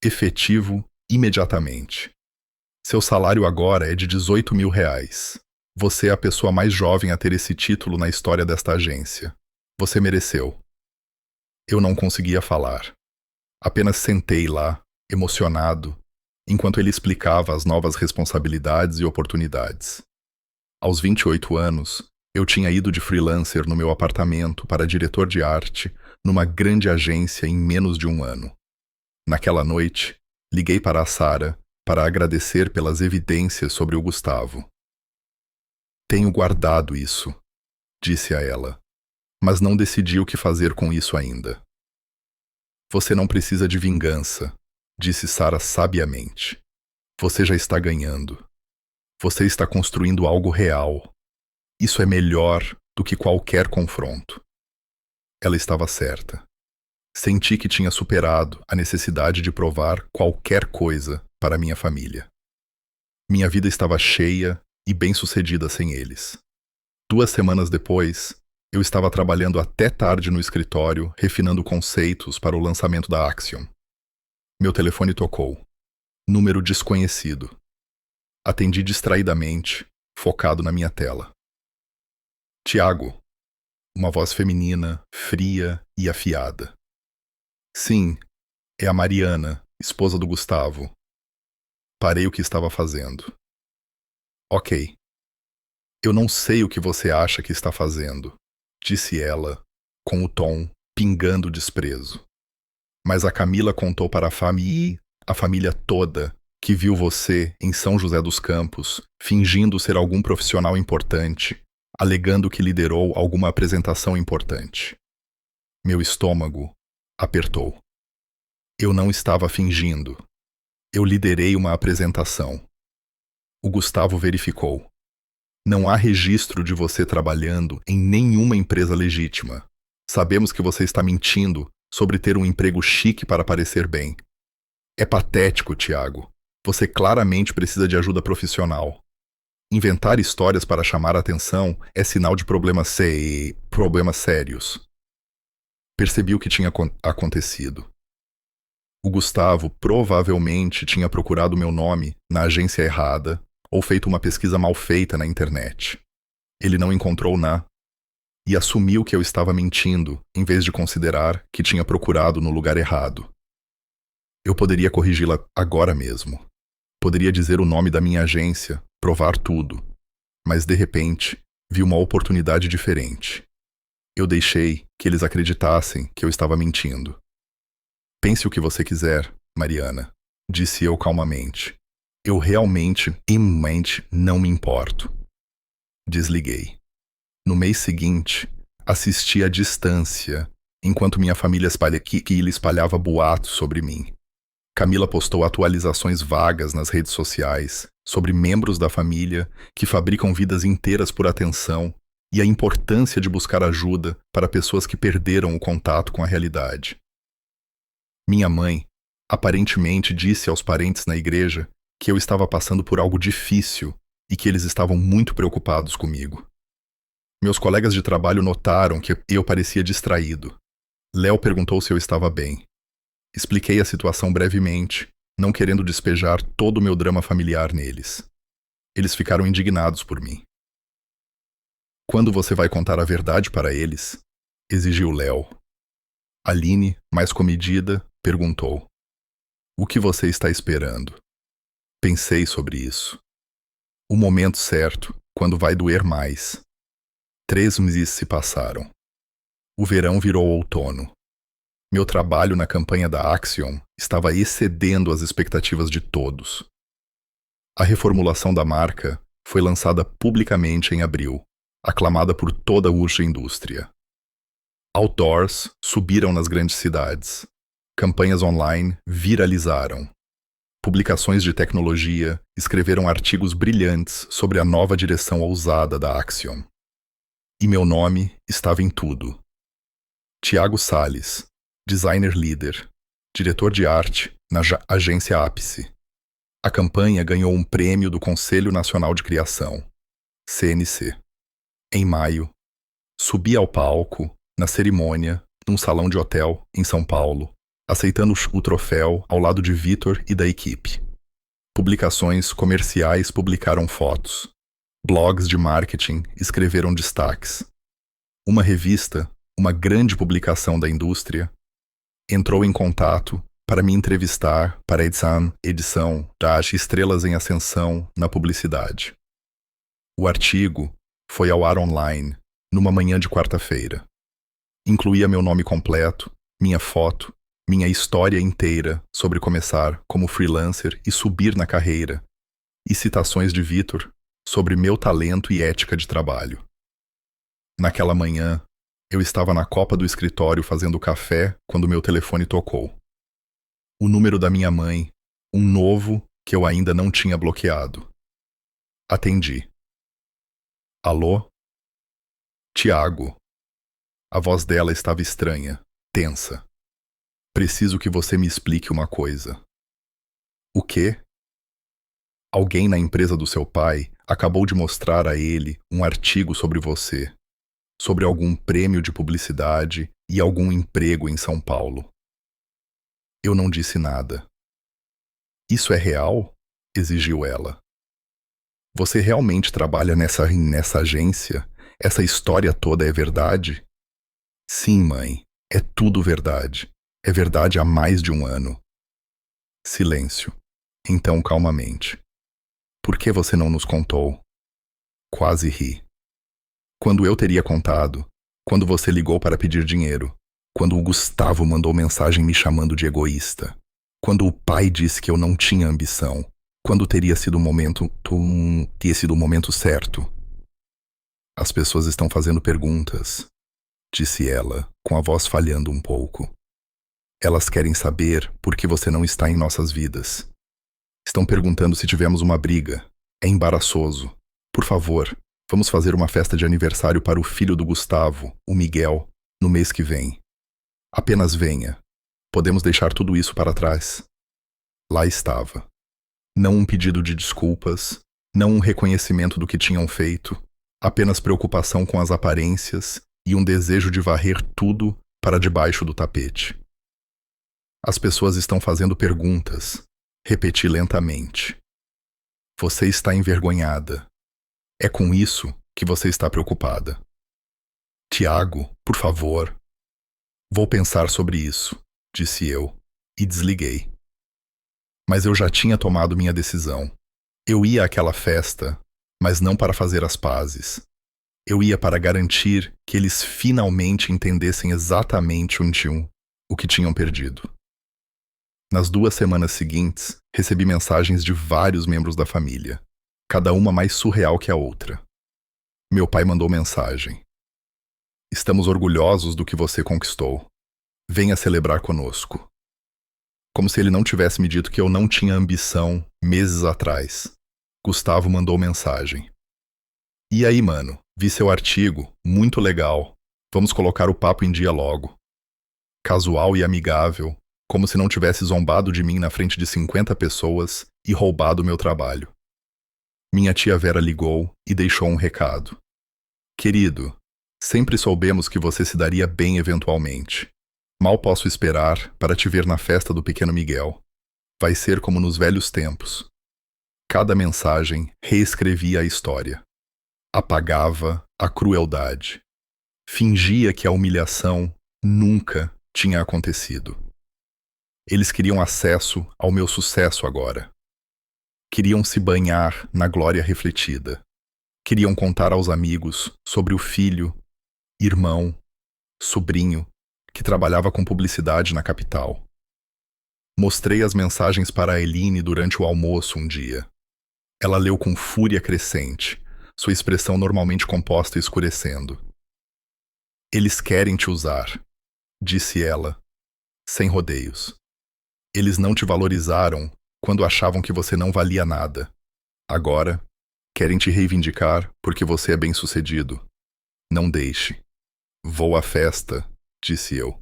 Efetivo imediatamente. Seu salário agora é de R$18.000. Você é a pessoa mais jovem a ter esse título na história desta agência. Você mereceu. Eu não conseguia falar. Apenas sentei lá, emocionado, enquanto ele explicava as novas responsabilidades e oportunidades. Aos 28 anos, eu tinha ido de freelancer no meu apartamento para diretor de arte numa grande agência em menos de um ano. Naquela noite, liguei para a Sara para agradecer pelas evidências sobre o Gustavo. Tenho guardado isso, disse a ela, mas não decidi o que fazer com isso ainda. Você não precisa de vingança, disse Sara sabiamente. Você já está ganhando. Você está construindo algo real. Isso é melhor do que qualquer confronto. Ela estava certa. Senti que tinha superado a necessidade de provar qualquer coisa para minha família. Minha vida estava cheia e bem-sucedida sem eles. 2 semanas depois, eu estava trabalhando até tarde no escritório, refinando conceitos para o lançamento da Axiom. Meu telefone tocou. Número desconhecido. Atendi distraidamente, focado na minha tela. Tiago. Uma voz feminina, fria e afiada. Sim, é a Mariana, esposa do Gustavo. Parei o que estava fazendo. Ok. Eu não sei o que você acha que está fazendo, disse ela, com o tom pingando desprezo. Mas a Camila contou para a família toda, que viu você em São José dos Campos, fingindo ser algum profissional importante, alegando que liderou alguma apresentação importante. Meu estômago apertou. Eu não estava fingindo. Eu liderei uma apresentação. O Gustavo verificou. Não há registro de você trabalhando em nenhuma empresa legítima. Sabemos que você está mentindo sobre ter um emprego chique para parecer bem. É patético, Tiago. Você claramente precisa de ajuda profissional. Inventar histórias para chamar a atenção é sinal de problemas sérios. Percebi o que tinha acontecido. O Gustavo provavelmente tinha procurado meu nome na agência errada ou feito uma pesquisa mal feita na internet. Ele não encontrou e assumiu que eu estava mentindo, em vez de considerar que tinha procurado no lugar errado. Eu poderia corrigi-la agora mesmo. Poderia dizer o nome da minha agência, provar tudo. Mas, de repente, vi uma oportunidade diferente. Eu deixei que eles acreditassem que eu estava mentindo. Pense o que você quiser, Mariana, disse eu calmamente. Eu realmente não me importo. Desliguei. No mês seguinte, assisti à distância, enquanto minha família espalhava boatos sobre mim. Camila postou atualizações vagas nas redes sociais sobre membros da família que fabricam vidas inteiras por atenção e a importância de buscar ajuda para pessoas que perderam o contato com a realidade. Minha mãe, aparentemente, disse aos parentes na igreja que eu estava passando por algo difícil e que eles estavam muito preocupados comigo. Meus colegas de trabalho notaram que eu parecia distraído. Léo perguntou se eu estava bem. Expliquei a situação brevemente, não querendo despejar todo o meu drama familiar neles. Eles ficaram indignados por mim. Quando você vai contar a verdade para eles? Exigiu Léo. Aline, mais comedida, perguntou. O que você está esperando? Pensei sobre isso. O momento certo, quando vai doer mais. 3 meses se passaram. O verão virou outono. Meu trabalho na campanha da Axiom estava excedendo as expectativas de todos. A reformulação da marca foi lançada publicamente em abril, aclamada por toda a urgente indústria. Outdoors subiram nas grandes cidades. Campanhas online viralizaram. Publicações de tecnologia escreveram artigos brilhantes sobre a nova direção ousada da Axiom. E meu nome estava em tudo. Tiago Salles, designer líder, diretor de arte na agência Ápice. A campanha ganhou um prêmio do Conselho Nacional de Criação, CNC. Em maio, subi ao palco, na cerimônia, num salão de hotel em São Paulo, aceitando o troféu ao lado de Vitor e da equipe. Publicações comerciais publicaram fotos. Blogs de marketing escreveram destaques. Uma revista, uma grande publicação da indústria, entrou em contato para me entrevistar para a edição das Estrelas em Ascensão na publicidade. O artigo foi ao ar online, numa manhã de quarta-feira. Incluía meu nome completo, minha foto, minha história inteira sobre começar como freelancer e subir na carreira, e citações de Vitor sobre meu talento e ética de trabalho. Naquela manhã, eu estava na copa do escritório fazendo café quando meu telefone tocou. O número da minha mãe, um novo que eu ainda não tinha bloqueado. Atendi. Alô? Tiago. A voz dela estava estranha, tensa. Preciso que você me explique uma coisa. O quê? Alguém na empresa do seu pai acabou de mostrar a ele um artigo sobre você, sobre algum prêmio de publicidade e algum emprego em São Paulo. Eu não disse nada. Isso é real? Exigiu ela. Você realmente trabalha nessa agência? Essa história toda é verdade? Sim, mãe. É tudo verdade. É verdade há mais de um ano. Silêncio. Então, calmamente. Por que você não nos contou? Quase ri. Quando eu teria contado, quando você ligou para pedir dinheiro, quando o Gustavo mandou mensagem me chamando de egoísta, quando o pai disse que eu não tinha ambição, quando teria sido o momento certo. As pessoas estão fazendo perguntas, disse ela, com a voz falhando um pouco. Elas querem saber por que você não está em nossas vidas. Estão perguntando se tivemos uma briga. É embaraçoso. Por favor, vamos fazer uma festa de aniversário para o filho do Gustavo, o Miguel, no mês que vem. Apenas venha. Podemos deixar tudo isso para trás. Lá estava. Não um pedido de desculpas, não um reconhecimento do que tinham feito, apenas preocupação com as aparências e um desejo de varrer tudo para debaixo do tapete. As pessoas estão fazendo perguntas. Repeti lentamente. Você está envergonhada. É com isso que você está preocupada. Tiago, por favor. Vou pensar sobre isso, disse eu, e desliguei. Mas eu já tinha tomado minha decisão. Eu ia àquela festa, mas não para fazer as pazes. Eu ia para garantir que eles finalmente entendessem exatamente o que tinham perdido. Nas 2 semanas seguintes, recebi mensagens de vários membros da família, cada uma mais surreal que a outra. Meu pai mandou mensagem. Estamos orgulhosos do que você conquistou. Venha celebrar conosco. Como se ele não tivesse me dito que eu não tinha ambição meses atrás. Gustavo mandou mensagem. E aí, mano, vi seu artigo, muito legal. Vamos colocar o papo em dia logo. Casual e amigável, como se não tivesse zombado de mim na frente de 50 pessoas e roubado meu trabalho. Minha tia Vera ligou e deixou um recado. Querido, sempre soubemos que você se daria bem eventualmente. Mal posso esperar para te ver na festa do pequeno Miguel. Vai ser como nos velhos tempos. Cada mensagem reescrevia a história. Apagava a crueldade. Fingia que a humilhação nunca tinha acontecido. Eles queriam acesso ao meu sucesso agora. Queriam se banhar na glória refletida. Queriam contar aos amigos sobre o filho, irmão, sobrinho, que trabalhava com publicidade na capital. Mostrei as mensagens para a Eline durante o almoço um dia. Ela leu com fúria crescente, sua expressão normalmente composta escurecendo. Eles querem te usar, disse ela, sem rodeios. Eles não te valorizaram quando achavam que você não valia nada. Agora, querem te reivindicar porque você é bem-sucedido. Não deixe. Vou à festa, disse eu.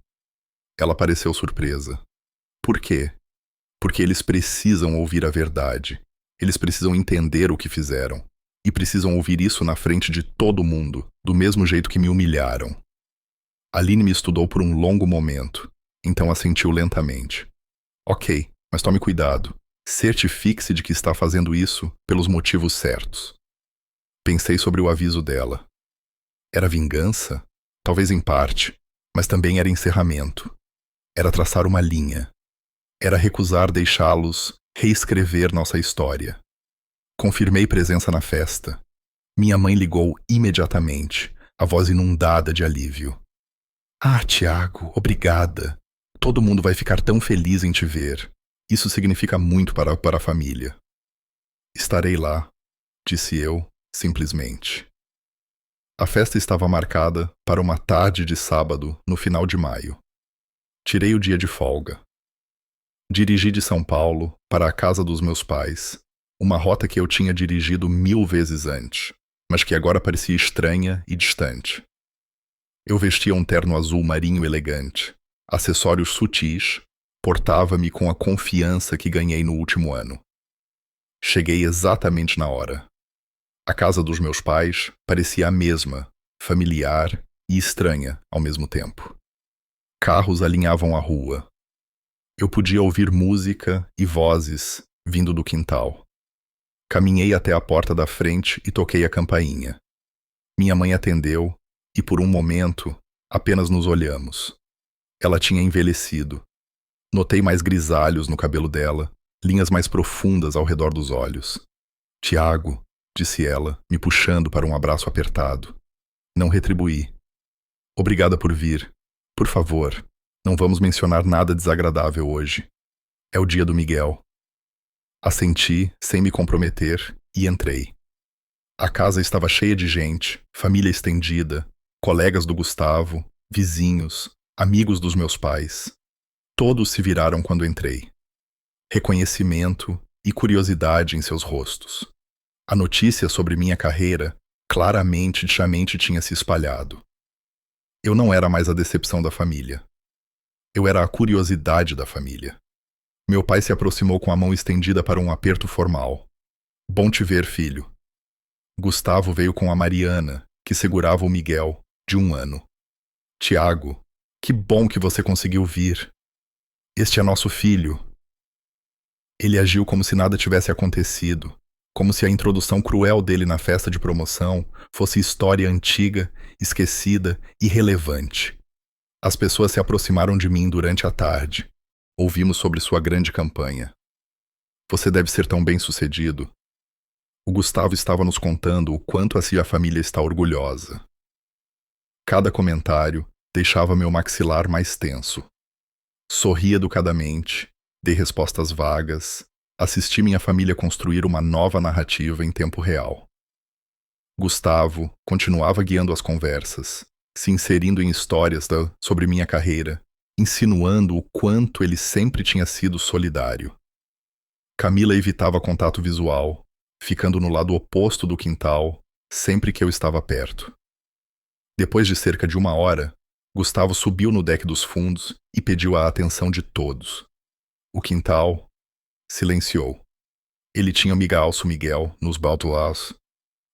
Ela pareceu surpresa. Por quê? Porque eles precisam ouvir a verdade. Eles precisam entender o que fizeram. E precisam ouvir isso na frente de todo mundo, do mesmo jeito que me humilharam. Aline me estudou por um longo momento, então assentiu lentamente. Ok, mas tome cuidado. Certifique-se de que está fazendo isso pelos motivos certos. Pensei sobre o aviso dela. Era vingança? Talvez em parte, mas também era encerramento. Era traçar uma linha. Era recusar deixá-los reescrever nossa história. Confirmei presença na festa. Minha mãe ligou imediatamente, a voz inundada de alívio. Ah, Tiago, obrigada. Todo mundo vai ficar tão feliz em te ver. Isso significa muito para a família. Estarei lá, disse eu, simplesmente. A festa estava marcada para uma tarde de sábado no final de maio. Tirei o dia de folga. Dirigi de São Paulo para a casa dos meus pais, Uma rota que eu tinha dirigido 1000 vezes antes, mas que agora parecia estranha e distante. Eu vestia um terno azul marinho elegante, acessórios sutis, portava-me com a confiança que ganhei no último ano. Cheguei exatamente na hora. A casa dos meus pais parecia a mesma, familiar e estranha ao mesmo tempo. Carros alinhavam a rua. Eu podia ouvir música e vozes vindo do quintal. Caminhei até a porta da frente e toquei a campainha. Minha mãe atendeu e, por um momento, apenas nos olhamos. Ela tinha envelhecido. Notei mais grisalhos no cabelo dela, linhas mais profundas ao redor dos olhos. Tiago, disse ela, me puxando para um abraço apertado. Não retribuí. Obrigada por vir. Por favor, não vamos mencionar nada desagradável hoje. É o dia do Miguel. Assenti, sem me comprometer, e entrei. A casa estava cheia de gente, família estendida, colegas do Gustavo, vizinhos, amigos dos meus pais. Todos se viraram quando entrei. Reconhecimento e curiosidade em seus rostos. A notícia sobre minha carreira claramente tinha se espalhado. Eu não era mais a decepção da família. Eu era a curiosidade da família. Meu pai se aproximou com a mão estendida para um aperto formal. Bom te ver, filho. Gustavo veio com a Mariana, que segurava o Miguel, de 1 ano. Tiago, que bom que você conseguiu vir. Este é nosso filho. Ele agiu como se nada tivesse acontecido, como se a introdução cruel dele na festa de promoção fosse história antiga, esquecida, irrelevante. As pessoas se aproximaram de mim durante a tarde. Ouvimos sobre sua grande campanha. Você deve ser tão bem-sucedido. O Gustavo estava nos contando o quanto a sua família está orgulhosa. Cada comentário deixava meu maxilar mais tenso. Sorri educadamente, dei respostas vagas, assisti minha família construir uma nova narrativa em tempo real. Gustavo continuava guiando as conversas, se inserindo em histórias sobre minha carreira, insinuando o quanto ele sempre tinha sido solidário. Camila evitava contato visual, ficando no lado oposto do quintal, sempre que eu estava perto. Depois de cerca de 1 hora, Gustavo subiu no deck dos fundos e pediu a atenção de todos. O quintal silenciou. Ele tinha migalço Miguel nos baltoás,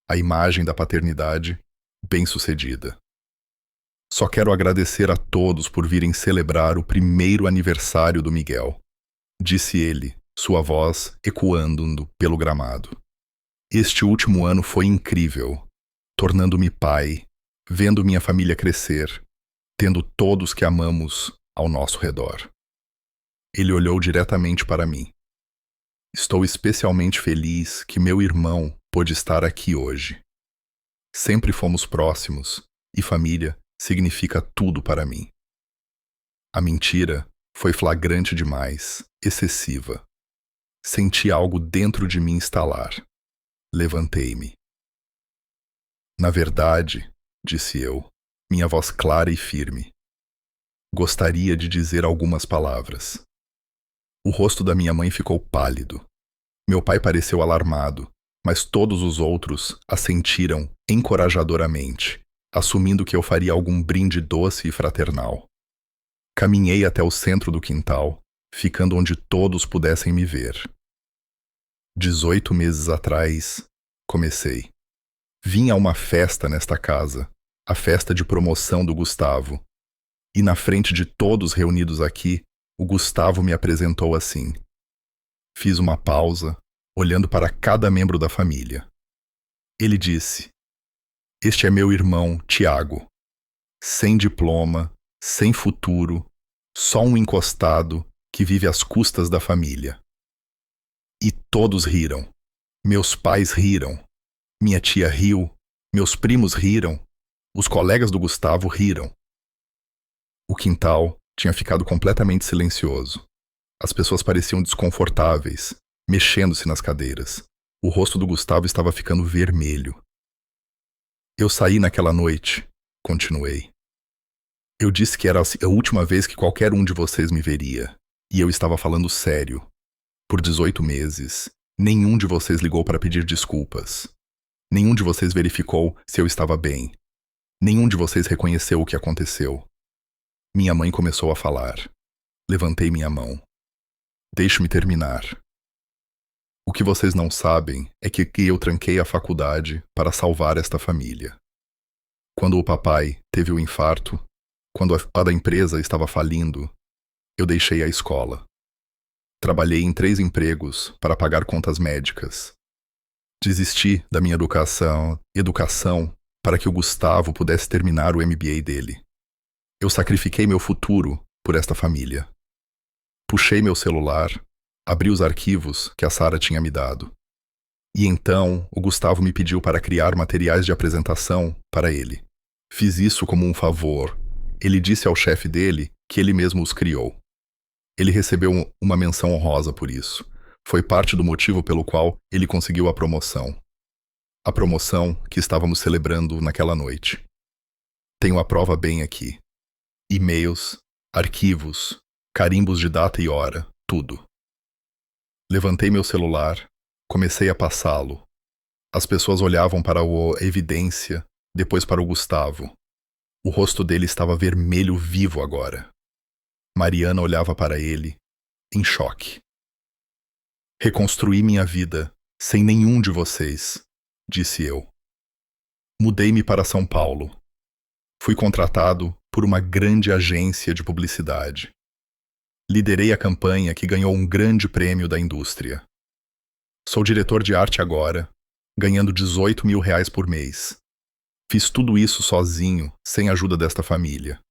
a imagem da paternidade bem-sucedida. Só quero agradecer a todos por virem celebrar o primeiro aniversário do Miguel, disse ele, sua voz ecoando pelo gramado. Este último ano foi incrível, tornando-me pai, vendo minha família crescer, tendo todos que amamos ao nosso redor. Ele olhou diretamente para mim. Estou especialmente feliz que meu irmão pôde estar aqui hoje. Sempre fomos próximos, e família significa tudo para mim. A mentira foi flagrante demais, excessiva. Senti algo dentro de mim estalar. Levantei-me. Na verdade, disse eu, minha voz clara e firme. Gostaria de dizer algumas palavras. O rosto da minha mãe ficou pálido. Meu pai pareceu alarmado, mas todos os outros assentiram encorajadoramente, assumindo que eu faria algum brinde doce e fraternal. Caminhei até o centro do quintal, ficando onde todos pudessem me ver. 18 meses atrás, comecei. Vim a uma festa nesta casa, a festa de promoção do Gustavo. E na frente de todos reunidos aqui, o Gustavo me apresentou assim. Fiz uma pausa, olhando para cada membro da família. Ele disse: Este é meu irmão, Tiago. Sem diploma, sem futuro, só um encostado que vive às custas da família. E todos riram. Meus pais riram. Minha tia riu. Meus primos riram. Os colegas do Gustavo riram. O quintal tinha ficado completamente silencioso. As pessoas pareciam desconfortáveis, mexendo-se nas cadeiras. O rosto do Gustavo estava ficando vermelho. Eu saí naquela noite, continuei. Eu disse que era a última vez que qualquer um de vocês me veria, e eu estava falando sério. Por 18 meses, Nenhum de vocês ligou para pedir desculpas. Nenhum de vocês verificou se eu estava bem. Nenhum de vocês reconheceu o que aconteceu. Minha mãe começou a falar. Levantei minha mão. Deixe-me terminar. O que vocês não sabem é que eu tranquei a faculdade para salvar esta família. Quando o papai teve o infarto, quando a da empresa estava falindo, eu deixei a escola. Trabalhei em 3 empregos para pagar contas médicas. Desisti da minha educação para que o Gustavo pudesse terminar o MBA dele. Eu sacrifiquei meu futuro por esta família. Puxei meu celular, abri os arquivos que a Sara tinha me dado. E então o Gustavo me pediu para criar materiais de apresentação para ele. Fiz isso como um favor. Ele disse ao chefe dele que ele mesmo os criou. Ele recebeu uma menção honrosa por isso. Foi parte do motivo pelo qual ele conseguiu a promoção. A promoção que estávamos celebrando naquela noite. Tenho a prova bem aqui. E-mails, arquivos, carimbos de data e hora, tudo. Levantei meu celular, comecei a passá-lo. As pessoas olhavam para a evidência, depois para o Gustavo. O rosto dele estava vermelho vivo agora. Mariana olhava para ele, em choque. Reconstruí minha vida, sem nenhum de vocês, disse eu. Mudei-me para São Paulo. Fui contratado por uma grande agência de publicidade. Liderei a campanha que ganhou um grande prêmio da indústria. Sou diretor de arte agora, ganhando R$18.000 por mês. Fiz tudo isso sozinho, sem a ajuda desta família.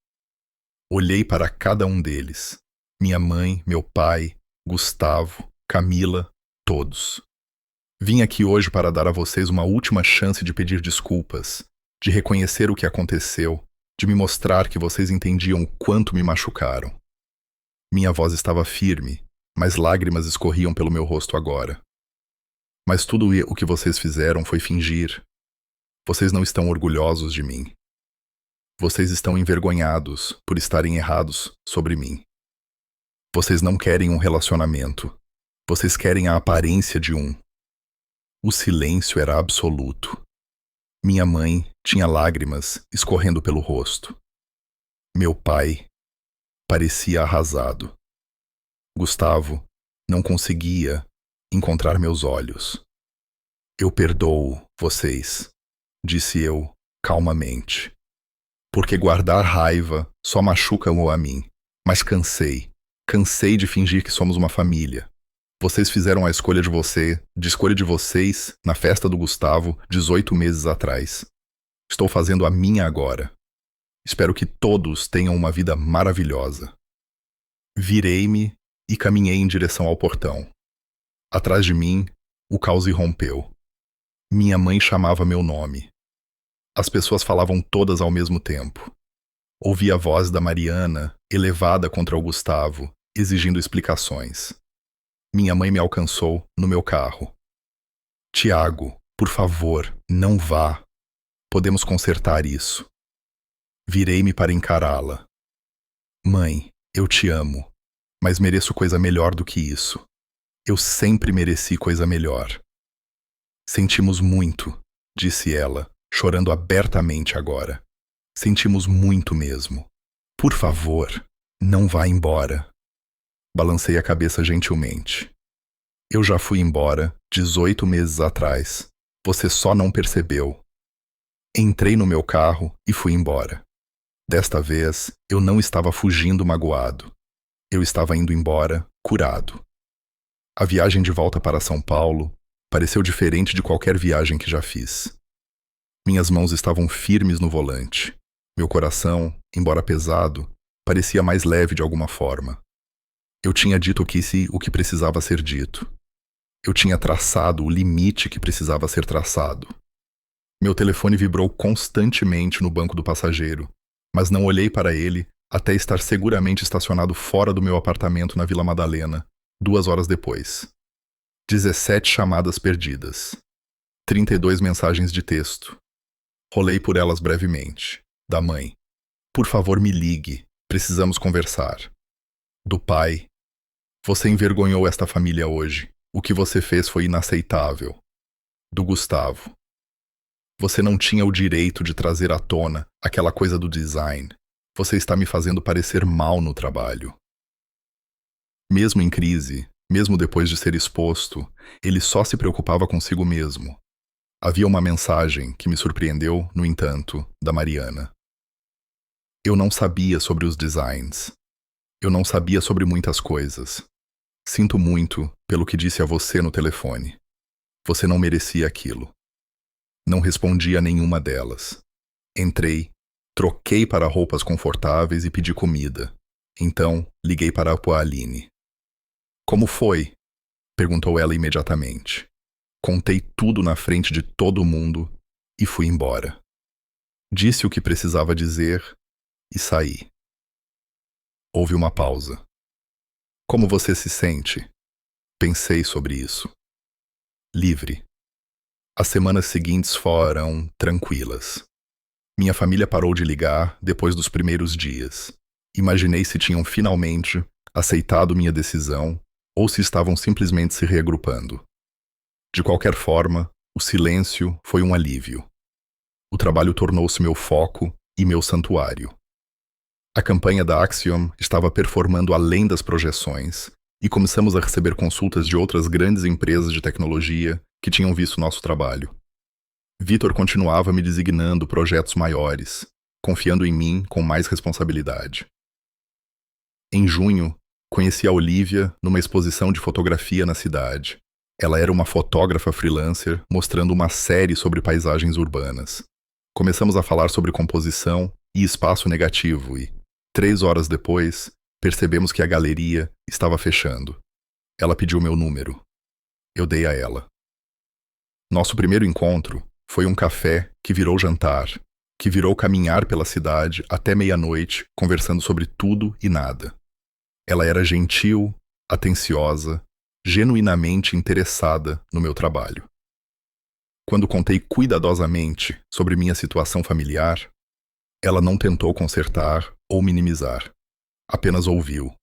Olhei para cada um deles. Minha mãe, meu pai, Gustavo, Camila, todos. Vim aqui hoje para dar a vocês uma última chance de pedir desculpas, de reconhecer o que aconteceu, de me mostrar que vocês entendiam o quanto me machucaram. Minha voz estava firme, mas lágrimas escorriam pelo meu rosto agora. Mas tudo o que vocês fizeram foi fingir. Vocês não estão orgulhosos de mim. Vocês estão envergonhados por estarem errados sobre mim. Vocês não querem um relacionamento. Vocês querem a aparência de um. O silêncio era absoluto. Minha mãe tinha lágrimas escorrendo pelo rosto. Meu pai parecia arrasado. Gustavo não conseguia encontrar meus olhos. Eu perdoo vocês, disse eu calmamente. Porque guardar raiva só machuca-o a mim. Mas cansei de fingir que somos uma família. Vocês fizeram a escolha de vocês na festa do Gustavo 18 meses atrás. Estou fazendo a minha agora. Espero que todos tenham uma vida maravilhosa. Virei-me e caminhei em direção ao portão. Atrás de mim, o caos irrompeu. Minha mãe chamava meu nome. As pessoas falavam todas ao mesmo tempo. Ouvi a voz da Mariana, elevada contra o Gustavo, exigindo explicações. Minha mãe me alcançou no meu carro. Tiago, por favor, não vá. Podemos consertar isso. Virei-me para encará-la. Mãe, eu te amo, mas mereço coisa melhor do que isso. Eu sempre mereci coisa melhor. Sentimos muito, disse ela, chorando abertamente agora. Sentimos muito mesmo. Por favor, não vá embora. Balancei a cabeça gentilmente. Eu já fui embora 18 meses atrás. Você só não percebeu. Entrei no meu carro e fui embora. Desta vez, eu não estava fugindo magoado. Eu estava indo embora curado. A viagem de volta para São Paulo pareceu diferente de qualquer viagem que já fiz. Minhas mãos estavam firmes no volante. Meu coração, embora pesado, parecia mais leve de alguma forma. Eu tinha dito o que precisava ser dito. Eu tinha traçado o limite que precisava ser traçado. Meu telefone vibrou constantemente no banco do passageiro, mas não olhei para ele até estar seguramente estacionado fora do meu apartamento na Vila Madalena, 2 horas depois. 17 chamadas perdidas. 32 mensagens de texto. Rolei por elas brevemente. Da mãe. Por favor, me ligue. Precisamos conversar. Do pai. Você envergonhou esta família hoje. O que você fez foi inaceitável. Do Gustavo. Você não tinha o direito de trazer à tona aquela coisa do design. Você está me fazendo parecer mal no trabalho. Mesmo em crise, mesmo depois de ser exposto, ele só se preocupava consigo mesmo. Havia uma mensagem que me surpreendeu, no entanto, da Mariana. Eu não sabia sobre os designs. Eu não sabia sobre muitas coisas. Sinto muito pelo que disse a você no telefone. Você não merecia aquilo. Não respondi a nenhuma delas. Entrei, troquei para roupas confortáveis e pedi comida. Então, liguei para a Aline. Como foi? Perguntou ela imediatamente. Contei tudo na frente de todo mundo e fui embora. Disse o que precisava dizer e saí. Houve uma pausa. Como você se sente? Pensei sobre isso. Livre. As semanas seguintes foram tranquilas. Minha família parou de ligar depois dos primeiros dias. Imaginei se tinham finalmente aceitado minha decisão ou se estavam simplesmente se reagrupando. De qualquer forma, o silêncio foi um alívio. O trabalho tornou-se meu foco e meu santuário. A campanha da Axiom estava performando além das projeções e começamos a receber consultas de outras grandes empresas de tecnologia que tinham visto nosso trabalho. Vitor continuava me designando projetos maiores, confiando em mim com mais responsabilidade. Em junho, conheci a Olivia numa exposição de fotografia na cidade. Ela era uma fotógrafa freelancer mostrando uma série sobre paisagens urbanas. Começamos a falar sobre composição e espaço negativo e, 3 horas depois, percebemos que a galeria estava fechando. Ela pediu meu número. Eu dei a ela. Nosso primeiro encontro foi um café que virou jantar, que virou caminhar pela cidade até meia-noite, conversando sobre tudo e nada. Ela era gentil, atenciosa, genuinamente interessada no meu trabalho. Quando contei cuidadosamente sobre minha situação familiar, ela não tentou consertar ou minimizar. Apenas ouviu.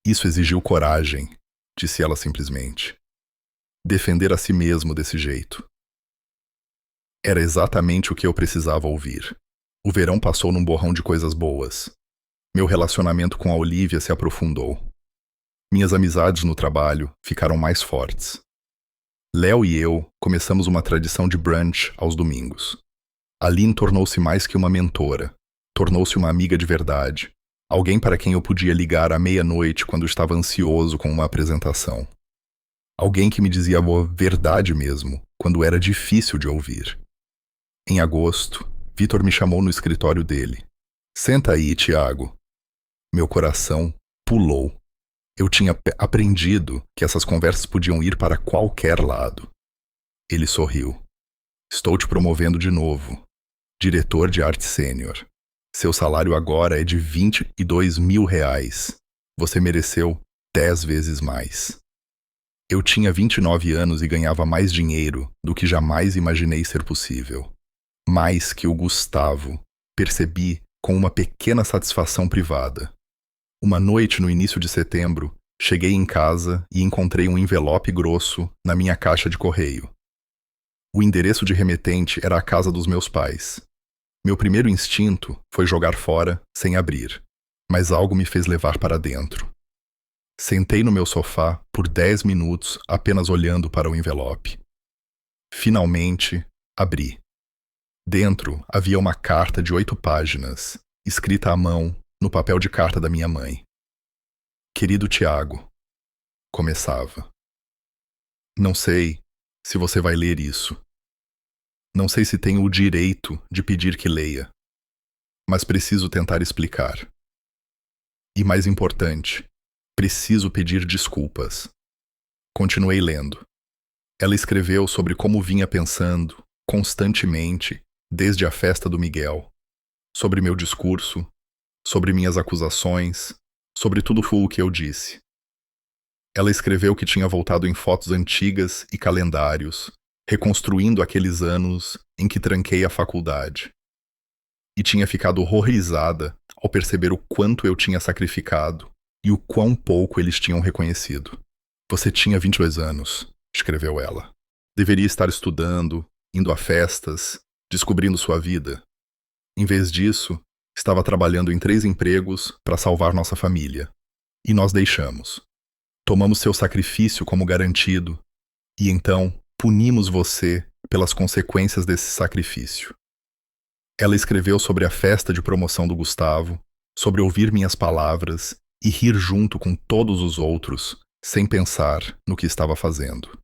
Isso exigiu coragem, disse ela simplesmente. Defender a si mesmo desse jeito. Era exatamente o que eu precisava ouvir. O verão passou num borrão de coisas boas. Meu relacionamento com a Olivia se aprofundou. Minhas amizades no trabalho ficaram mais fortes. Léo e eu começamos uma tradição de brunch aos domingos. Aline tornou-se mais que uma mentora. Tornou-se uma amiga de verdade. Alguém para quem eu podia ligar à meia-noite quando estava ansioso com uma apresentação. Alguém que me dizia a verdade mesmo, quando era difícil de ouvir. Em agosto, Vitor me chamou no escritório dele. Senta aí, Tiago. Meu coração pulou. Eu tinha aprendido que essas conversas podiam ir para qualquer lado. Ele sorriu. Estou te promovendo de novo. Diretor de arte sênior. Seu salário agora é de R$ 22.000. Você mereceu 10 vezes mais. Eu tinha 29 anos e ganhava mais dinheiro do que jamais imaginei ser possível. Mais que o Gustavo, percebi com uma pequena satisfação privada. Uma noite no início de setembro, cheguei em casa e encontrei um envelope grosso na minha caixa de correio. O endereço de remetente era a casa dos meus pais. Meu primeiro instinto foi jogar fora, sem abrir, mas algo me fez levar para dentro. Sentei no meu sofá por 10 minutos apenas olhando para o envelope. Finalmente, abri. Dentro havia uma carta de 8 páginas, escrita à mão no papel de carta da minha mãe. Querido Tiago, começava. Não sei se você vai ler isso. Não sei se tenho o direito de pedir que leia, mas preciso tentar explicar. E mais importante, preciso pedir desculpas. Continuei lendo. Ela escreveu sobre como vinha pensando, constantemente, desde a festa do Miguel, sobre meu discurso, sobre minhas acusações, sobre tudo o que eu disse. Ela escreveu que tinha voltado em fotos antigas e calendários, reconstruindo aqueles anos em que tranquei a faculdade. E tinha ficado horrorizada ao perceber o quanto eu tinha sacrificado e o quão pouco eles tinham reconhecido. Você tinha 22 anos, escreveu ela. Deveria estar estudando, indo a festas, descobrindo sua vida. Em vez disso, estava trabalhando em 3 empregos para salvar nossa família. E nós deixamos. Tomamos seu sacrifício como garantido e então punimos você pelas consequências desse sacrifício. Ela escreveu sobre a festa de promoção do Gustavo, sobre ouvir minhas palavras e rir junto com todos os outros, sem pensar no que estava fazendo.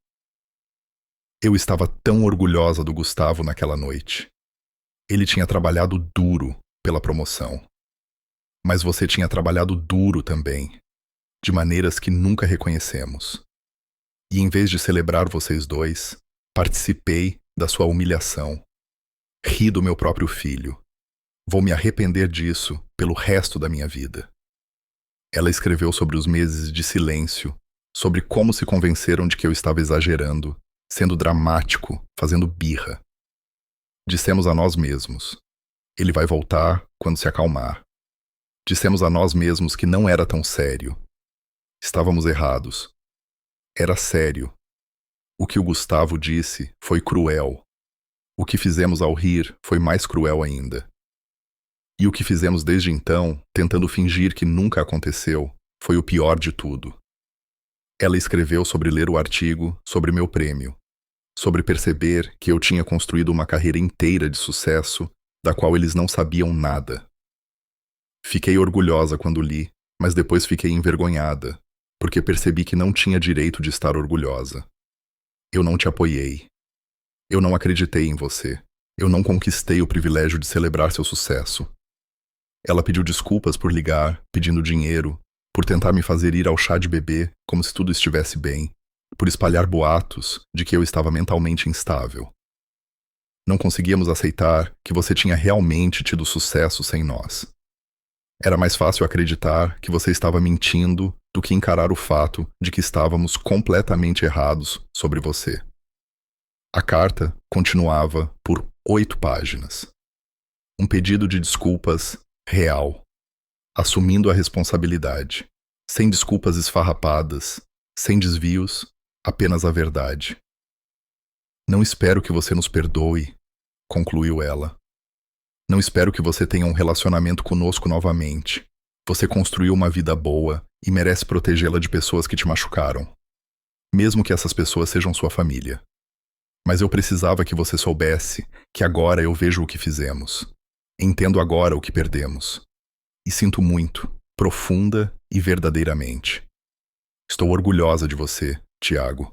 Eu estava tão orgulhosa do Gustavo naquela noite. Ele tinha trabalhado duro pela promoção. Mas você tinha trabalhado duro também, de maneiras que nunca reconhecemos. E em vez de celebrar vocês dois, participei da sua humilhação. Ri do meu próprio filho. Vou me arrepender disso pelo resto da minha vida. Ela escreveu sobre os meses de silêncio, sobre como se convenceram de que eu estava exagerando, sendo dramático, fazendo birra. Dissemos a nós mesmos: ele vai voltar quando se acalmar. Dissemos a nós mesmos que não era tão sério. Estávamos errados. Era sério. O que o Gustavo disse foi cruel. O que fizemos ao rir foi mais cruel ainda. E o que fizemos desde então, tentando fingir que nunca aconteceu, foi o pior de tudo. Ela escreveu sobre ler o artigo sobre meu prêmio, sobre perceber que eu tinha construído uma carreira inteira de sucesso, da qual eles não sabiam nada. Fiquei orgulhosa quando li, mas depois fiquei envergonhada, porque percebi que não tinha direito de estar orgulhosa. Eu não te apoiei. Eu não acreditei em você. Eu não conquistei o privilégio de celebrar seu sucesso. Ela pediu desculpas por ligar, pedindo dinheiro, por tentar me fazer ir ao chá de bebê como se tudo estivesse bem, por espalhar boatos de que eu estava mentalmente instável. Não conseguíamos aceitar que você tinha realmente tido sucesso sem nós. Era mais fácil acreditar que você estava mentindo do que encarar o fato de que estávamos completamente errados sobre você. A carta continuava por 8 páginas. Um pedido de desculpas real, assumindo a responsabilidade, sem desculpas esfarrapadas, sem desvios, apenas a verdade. Não espero que você nos perdoe, concluiu ela. Não espero que você tenha um relacionamento conosco novamente. Você construiu uma vida boa e merece protegê-la de pessoas que te machucaram, mesmo que essas pessoas sejam sua família. Mas eu precisava que você soubesse que agora eu vejo o que fizemos. Entendo agora o que perdemos. E sinto muito, profunda e verdadeiramente. Estou orgulhosa de você, Tiago.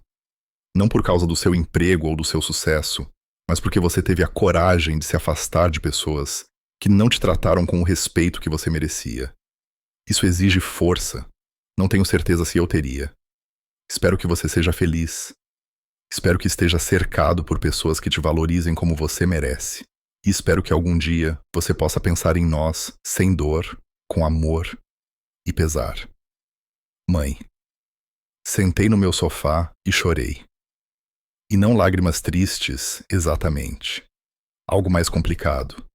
Não por causa do seu emprego ou do seu sucesso, mas porque você teve a coragem de se afastar de pessoas que não te trataram com o respeito que você merecia. Isso exige força. Não tenho certeza se eu teria. Espero que você seja feliz. Espero que esteja cercado por pessoas que te valorizem como você merece. E espero que algum dia você possa pensar em nós sem dor, com amor e pesar. Mãe. Sentei no meu sofá e chorei. E não lágrimas tristes, exatamente. Algo mais complicado.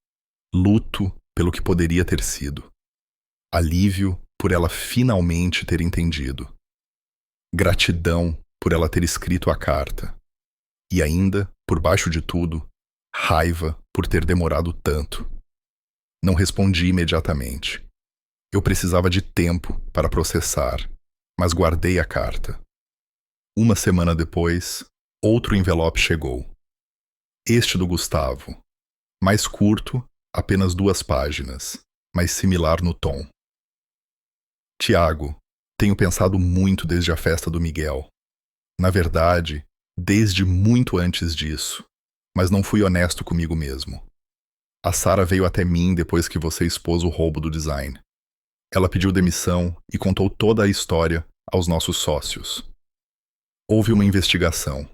Luto pelo que poderia ter sido. Alívio por ela finalmente ter entendido. Gratidão por ela ter escrito a carta. E ainda, por baixo de tudo, raiva por ter demorado tanto. Não respondi imediatamente. Eu precisava de tempo para processar, mas guardei a carta. Uma semana depois, outro envelope chegou. Este do Gustavo. Mais curto, apenas 2 páginas, mas similar no tom. Tiago, tenho pensado muito desde a festa do Miguel. Na verdade, desde muito antes disso, mas não fui honesto comigo mesmo. A Sara veio até mim depois que você expôs o roubo do design. Ela pediu demissão e contou toda a história aos nossos sócios. Houve uma investigação.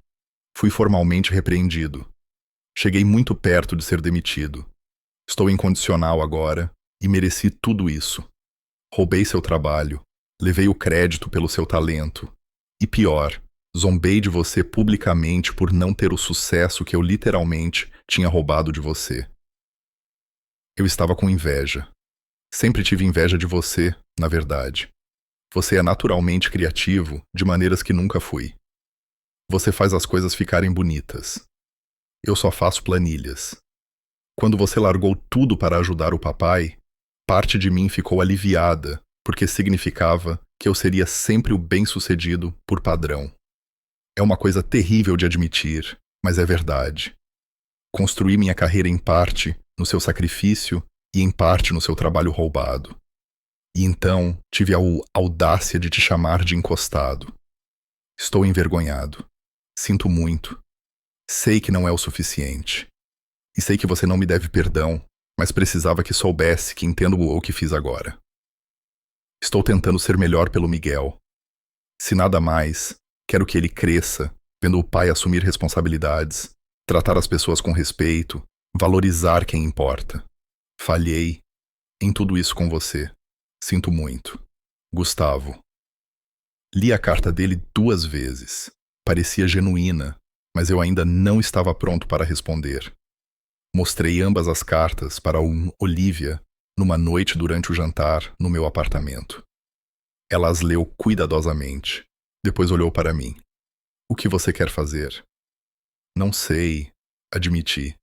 Fui formalmente repreendido. Cheguei muito perto de ser demitido. Estou incondicional agora e mereci tudo isso. Roubei seu trabalho, levei o crédito pelo seu talento. E pior, zombei de você publicamente por não ter o sucesso que eu literalmente tinha roubado de você. Eu estava com inveja. Sempre tive inveja de você, na verdade. Você é naturalmente criativo de maneiras que nunca fui. Você faz as coisas ficarem bonitas. Eu só faço planilhas. Quando você largou tudo para ajudar o papai, parte de mim ficou aliviada, porque significava que eu seria sempre o bem-sucedido por padrão. É uma coisa terrível de admitir, mas é verdade. Construí minha carreira em parte no seu sacrifício e em parte no seu trabalho roubado. E então tive a audácia de te chamar de encostado. Estou envergonhado. Sinto muito. Sei que não é o suficiente. E sei que você não me deve perdão, mas precisava que soubesse que entendo o que fiz agora. Estou tentando ser melhor pelo Miguel. Se nada mais, quero que ele cresça, vendo o pai assumir responsabilidades, tratar as pessoas com respeito, valorizar quem importa. Falhei em tudo isso com você. Sinto muito. Gustavo. Li a carta dele 2 vezes. Parecia genuína, mas eu ainda não estava pronto para responder. Mostrei ambas as cartas para Olivia numa noite durante o jantar no meu apartamento. Ela as leu cuidadosamente. Depois olhou para mim. O que você quer fazer? Não sei, admiti.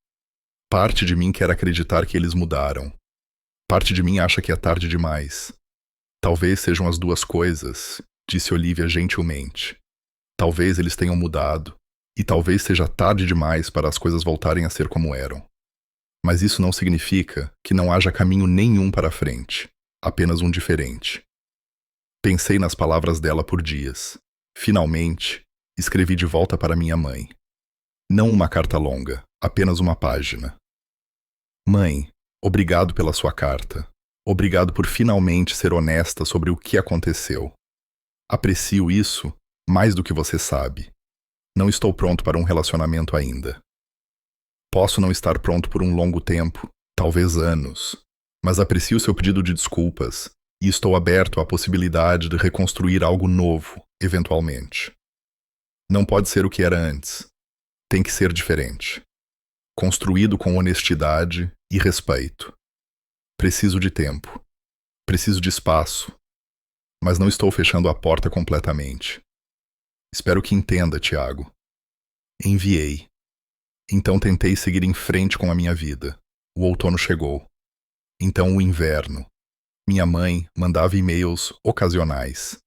Parte de mim quer acreditar que eles mudaram. Parte de mim acha que é tarde demais. Talvez sejam as 2 coisas, disse Olivia gentilmente. Talvez eles tenham mudado, e talvez seja tarde demais para as coisas voltarem a ser como eram. Mas isso não significa que não haja caminho nenhum para frente, apenas um diferente. Pensei nas palavras dela por dias. Finalmente, escrevi de volta para minha mãe. Não uma carta longa, apenas uma página. Mãe, obrigado pela sua carta. Obrigado por finalmente ser honesta sobre o que aconteceu. Aprecio isso mais do que você sabe. Não estou pronto para um relacionamento ainda. Posso não estar pronto por um longo tempo, talvez anos, mas aprecio seu pedido de desculpas e estou aberto à possibilidade de reconstruir algo novo, eventualmente. Não pode ser o que era antes. Tem que ser diferente. Construído com honestidade e respeito. Preciso de tempo. Preciso de espaço. Mas não estou fechando a porta completamente. Espero que entenda, Tiago. Enviei. Então tentei seguir em frente com a minha vida. O outono chegou. Então o inverno. Minha mãe mandava e-mails ocasionais.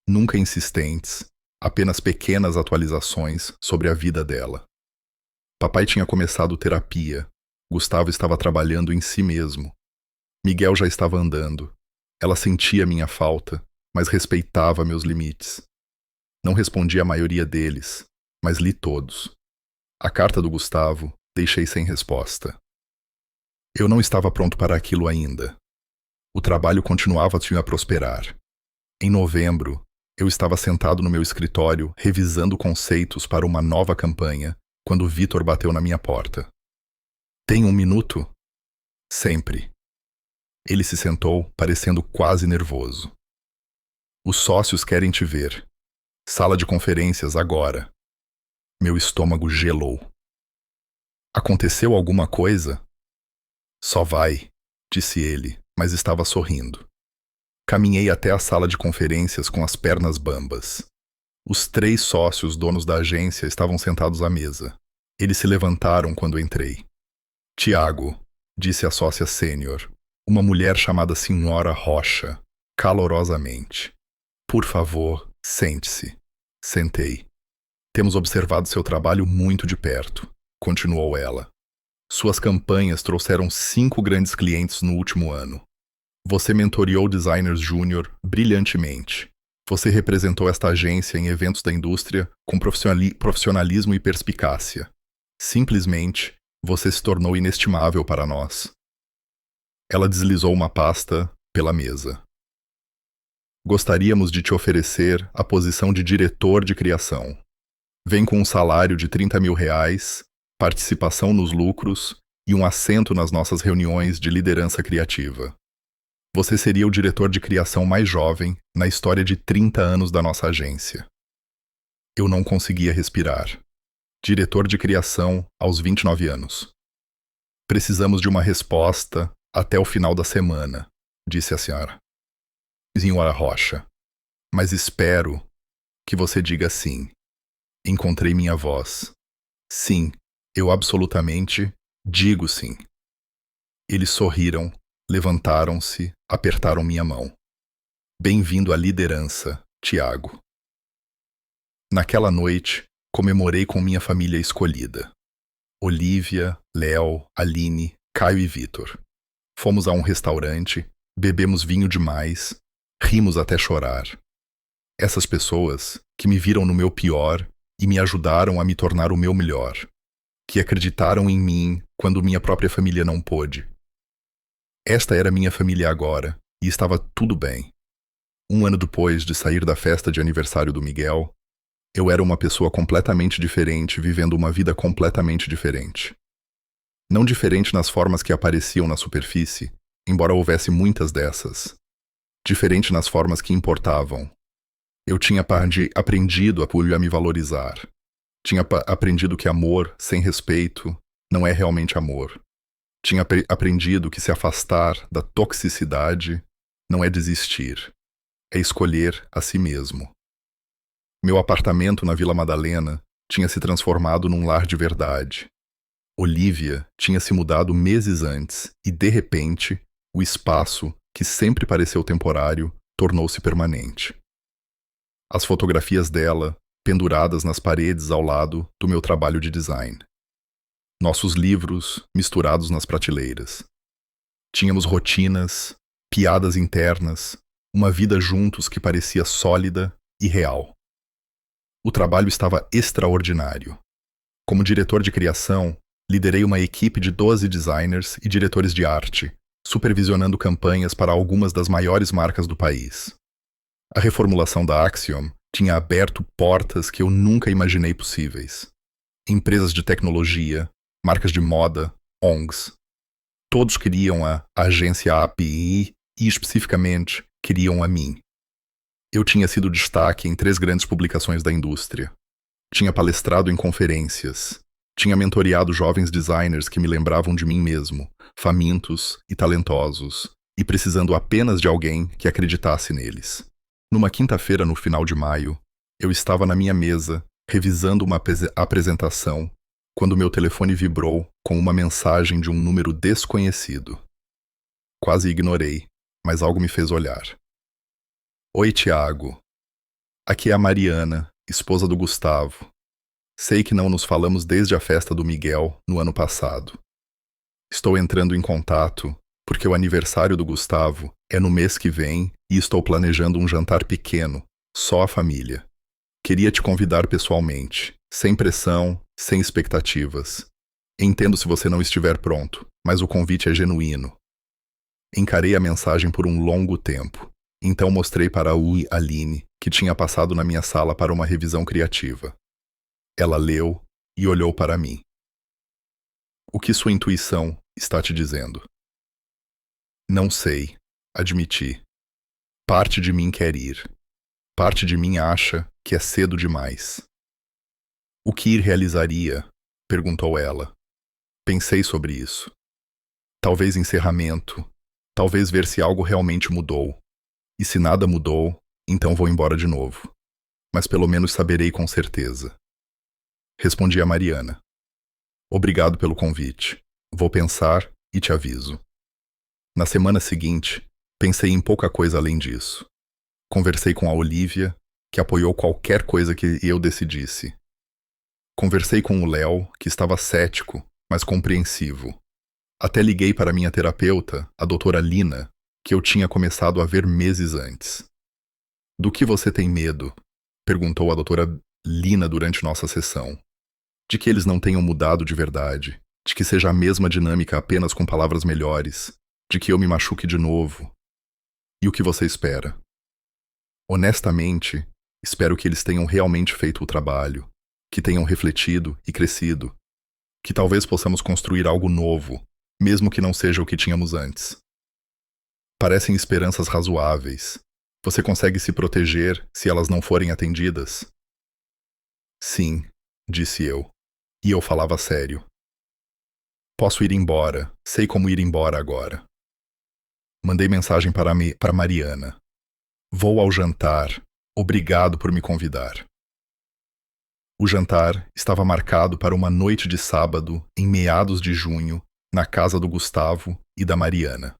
Nunca insistentes, apenas pequenas atualizações sobre a vida dela. Papai tinha começado terapia. Gustavo estava trabalhando em si mesmo. Miguel já estava andando. Ela sentia minha falta, mas respeitava meus limites. Não respondi a maioria deles, mas li todos. A carta do Gustavo deixei sem resposta. Eu não estava pronto para aquilo ainda. O trabalho continuava a prosperar. Em novembro, eu estava sentado no meu escritório revisando conceitos para uma nova campanha quando Vitor bateu na minha porta. Tem 1 minuto? Sempre. Ele se sentou, parecendo quase nervoso. Os sócios querem te ver. Sala de conferências agora. Meu estômago gelou. Aconteceu alguma coisa? Só vai, disse ele, mas estava sorrindo. Caminhei até a sala de conferências com as pernas bambas. Os 3 sócios donos da agência estavam sentados à mesa. Eles se levantaram quando entrei. Tiago, disse a sócia sênior, uma mulher chamada Senhora Rocha, calorosamente. Por favor, sente-se. Sentei. Temos observado seu trabalho muito de perto, continuou ela. Suas campanhas trouxeram 5 grandes clientes no último ano. Você mentoreou designers júnior brilhantemente. Você representou esta agência em eventos da indústria com profissionalismo e perspicácia. Simplesmente, você se tornou inestimável para nós. Ela deslizou uma pasta pela mesa. Gostaríamos de te oferecer a posição de diretor de criação. Vem com um salário de R$30.000, participação nos lucros e um assento nas nossas reuniões de liderança criativa. Você seria o diretor de criação mais jovem na história de 30 anos da nossa agência. Eu não conseguia respirar. Diretor de criação aos 29 anos. Precisamos de uma resposta até o final da semana, disse a senhora Rocha. Mas espero que você diga sim. Encontrei minha voz. Sim, eu absolutamente digo sim. Eles sorriram, levantaram-se, apertaram minha mão. Bem-vindo à liderança, Tiago. Naquela noite, comemorei com minha família escolhida. Olivia, Léo, Aline, Caio e Vitor. Fomos a um restaurante, bebemos vinho demais, rimos até chorar. Essas pessoas que me viram no meu pior e me ajudaram a me tornar o meu melhor, que acreditaram em mim quando minha própria família não pôde. Esta era minha família agora, e estava tudo bem. Um ano depois de sair da festa de aniversário do Miguel, eu era uma pessoa completamente diferente, vivendo uma vida completamente diferente. Não diferente nas formas que apareciam na superfície, embora houvesse muitas dessas. Diferente nas formas que importavam. Eu tinha aprendido a me valorizar. Tinha aprendido que amor sem respeito não é realmente amor. Tinha aprendido que se afastar da toxicidade não é desistir, é escolher a si mesmo. Meu apartamento na Vila Madalena tinha se transformado num lar de verdade. Olivia tinha se mudado meses antes e, de repente, o espaço, que sempre pareceu temporário, tornou-se permanente. As fotografias dela, penduradas nas paredes ao lado do meu trabalho de design. Nossos livros misturados nas prateleiras. Tínhamos rotinas, piadas internas, uma vida juntos que parecia sólida e real. O trabalho estava extraordinário. Como diretor de criação, liderei uma equipe de 12 designers e diretores de arte, supervisionando campanhas para algumas das maiores marcas do país. A reformulação da Axiom tinha aberto portas que eu nunca imaginei possíveis. Empresas de tecnologia, marcas de moda, ONGs. Todos queriam a agência API e, especificamente, queriam a mim. Eu tinha sido destaque em 3 grandes publicações da indústria. Tinha palestrado em conferências. Tinha mentoreado jovens designers que me lembravam de mim mesmo, famintos e talentosos, e precisando apenas de alguém que acreditasse neles. Numa quinta-feira no final de maio, eu estava na minha mesa, revisando uma apresentação, quando meu telefone vibrou com uma mensagem de um número desconhecido. Quase ignorei, mas algo me fez olhar. Oi, Tiago. Aqui é a Mariana, esposa do Gustavo. Sei que não nos falamos desde a festa do Miguel, no ano passado. Estou entrando em contato porque o aniversário do Gustavo é no mês que vem e estou planejando um jantar pequeno, só a família. Queria te convidar pessoalmente, sem pressão, sem expectativas. Entendo se você não estiver pronto, mas o convite é genuíno. Encarei a mensagem por um longo tempo. Então mostrei para a Aline, que tinha passado na minha sala para uma revisão criativa. Ela leu e olhou para mim. O que sua intuição está te dizendo? Não sei, admiti. Parte de mim quer ir. Parte de mim acha que é cedo demais. O que ir realizaria? Perguntou ela. Pensei sobre isso. Talvez encerramento. Talvez ver se algo realmente mudou. E se nada mudou, então vou embora de novo. Mas pelo menos saberei com certeza. Respondi a Mariana. Obrigado pelo convite. Vou pensar e te aviso. Na semana seguinte, pensei em pouca coisa além disso. Conversei com a Olivia, que apoiou qualquer coisa que eu decidisse. Conversei com o Léo, que estava cético, mas compreensivo. Até liguei para minha terapeuta, a doutora Lina, que eu tinha começado a ver meses antes. Do que você tem medo? Perguntou a doutora Lina durante nossa sessão. De que eles não tenham mudado de verdade, de que seja a mesma dinâmica apenas com palavras melhores, de que eu me machuque de novo. E o que você espera? Honestamente, espero que eles tenham realmente feito o trabalho, que tenham refletido e crescido, que talvez possamos construir algo novo, mesmo que não seja o que tínhamos antes. Parecem esperanças razoáveis. Você consegue se proteger se elas não forem atendidas? Sim, disse eu. E eu falava sério. Posso ir embora. Sei como ir embora agora. Mandei mensagem para Mariana. Vou ao jantar. Obrigado por me convidar. O jantar estava marcado para uma noite de sábado, em meados de junho, na casa do Gustavo e da Mariana.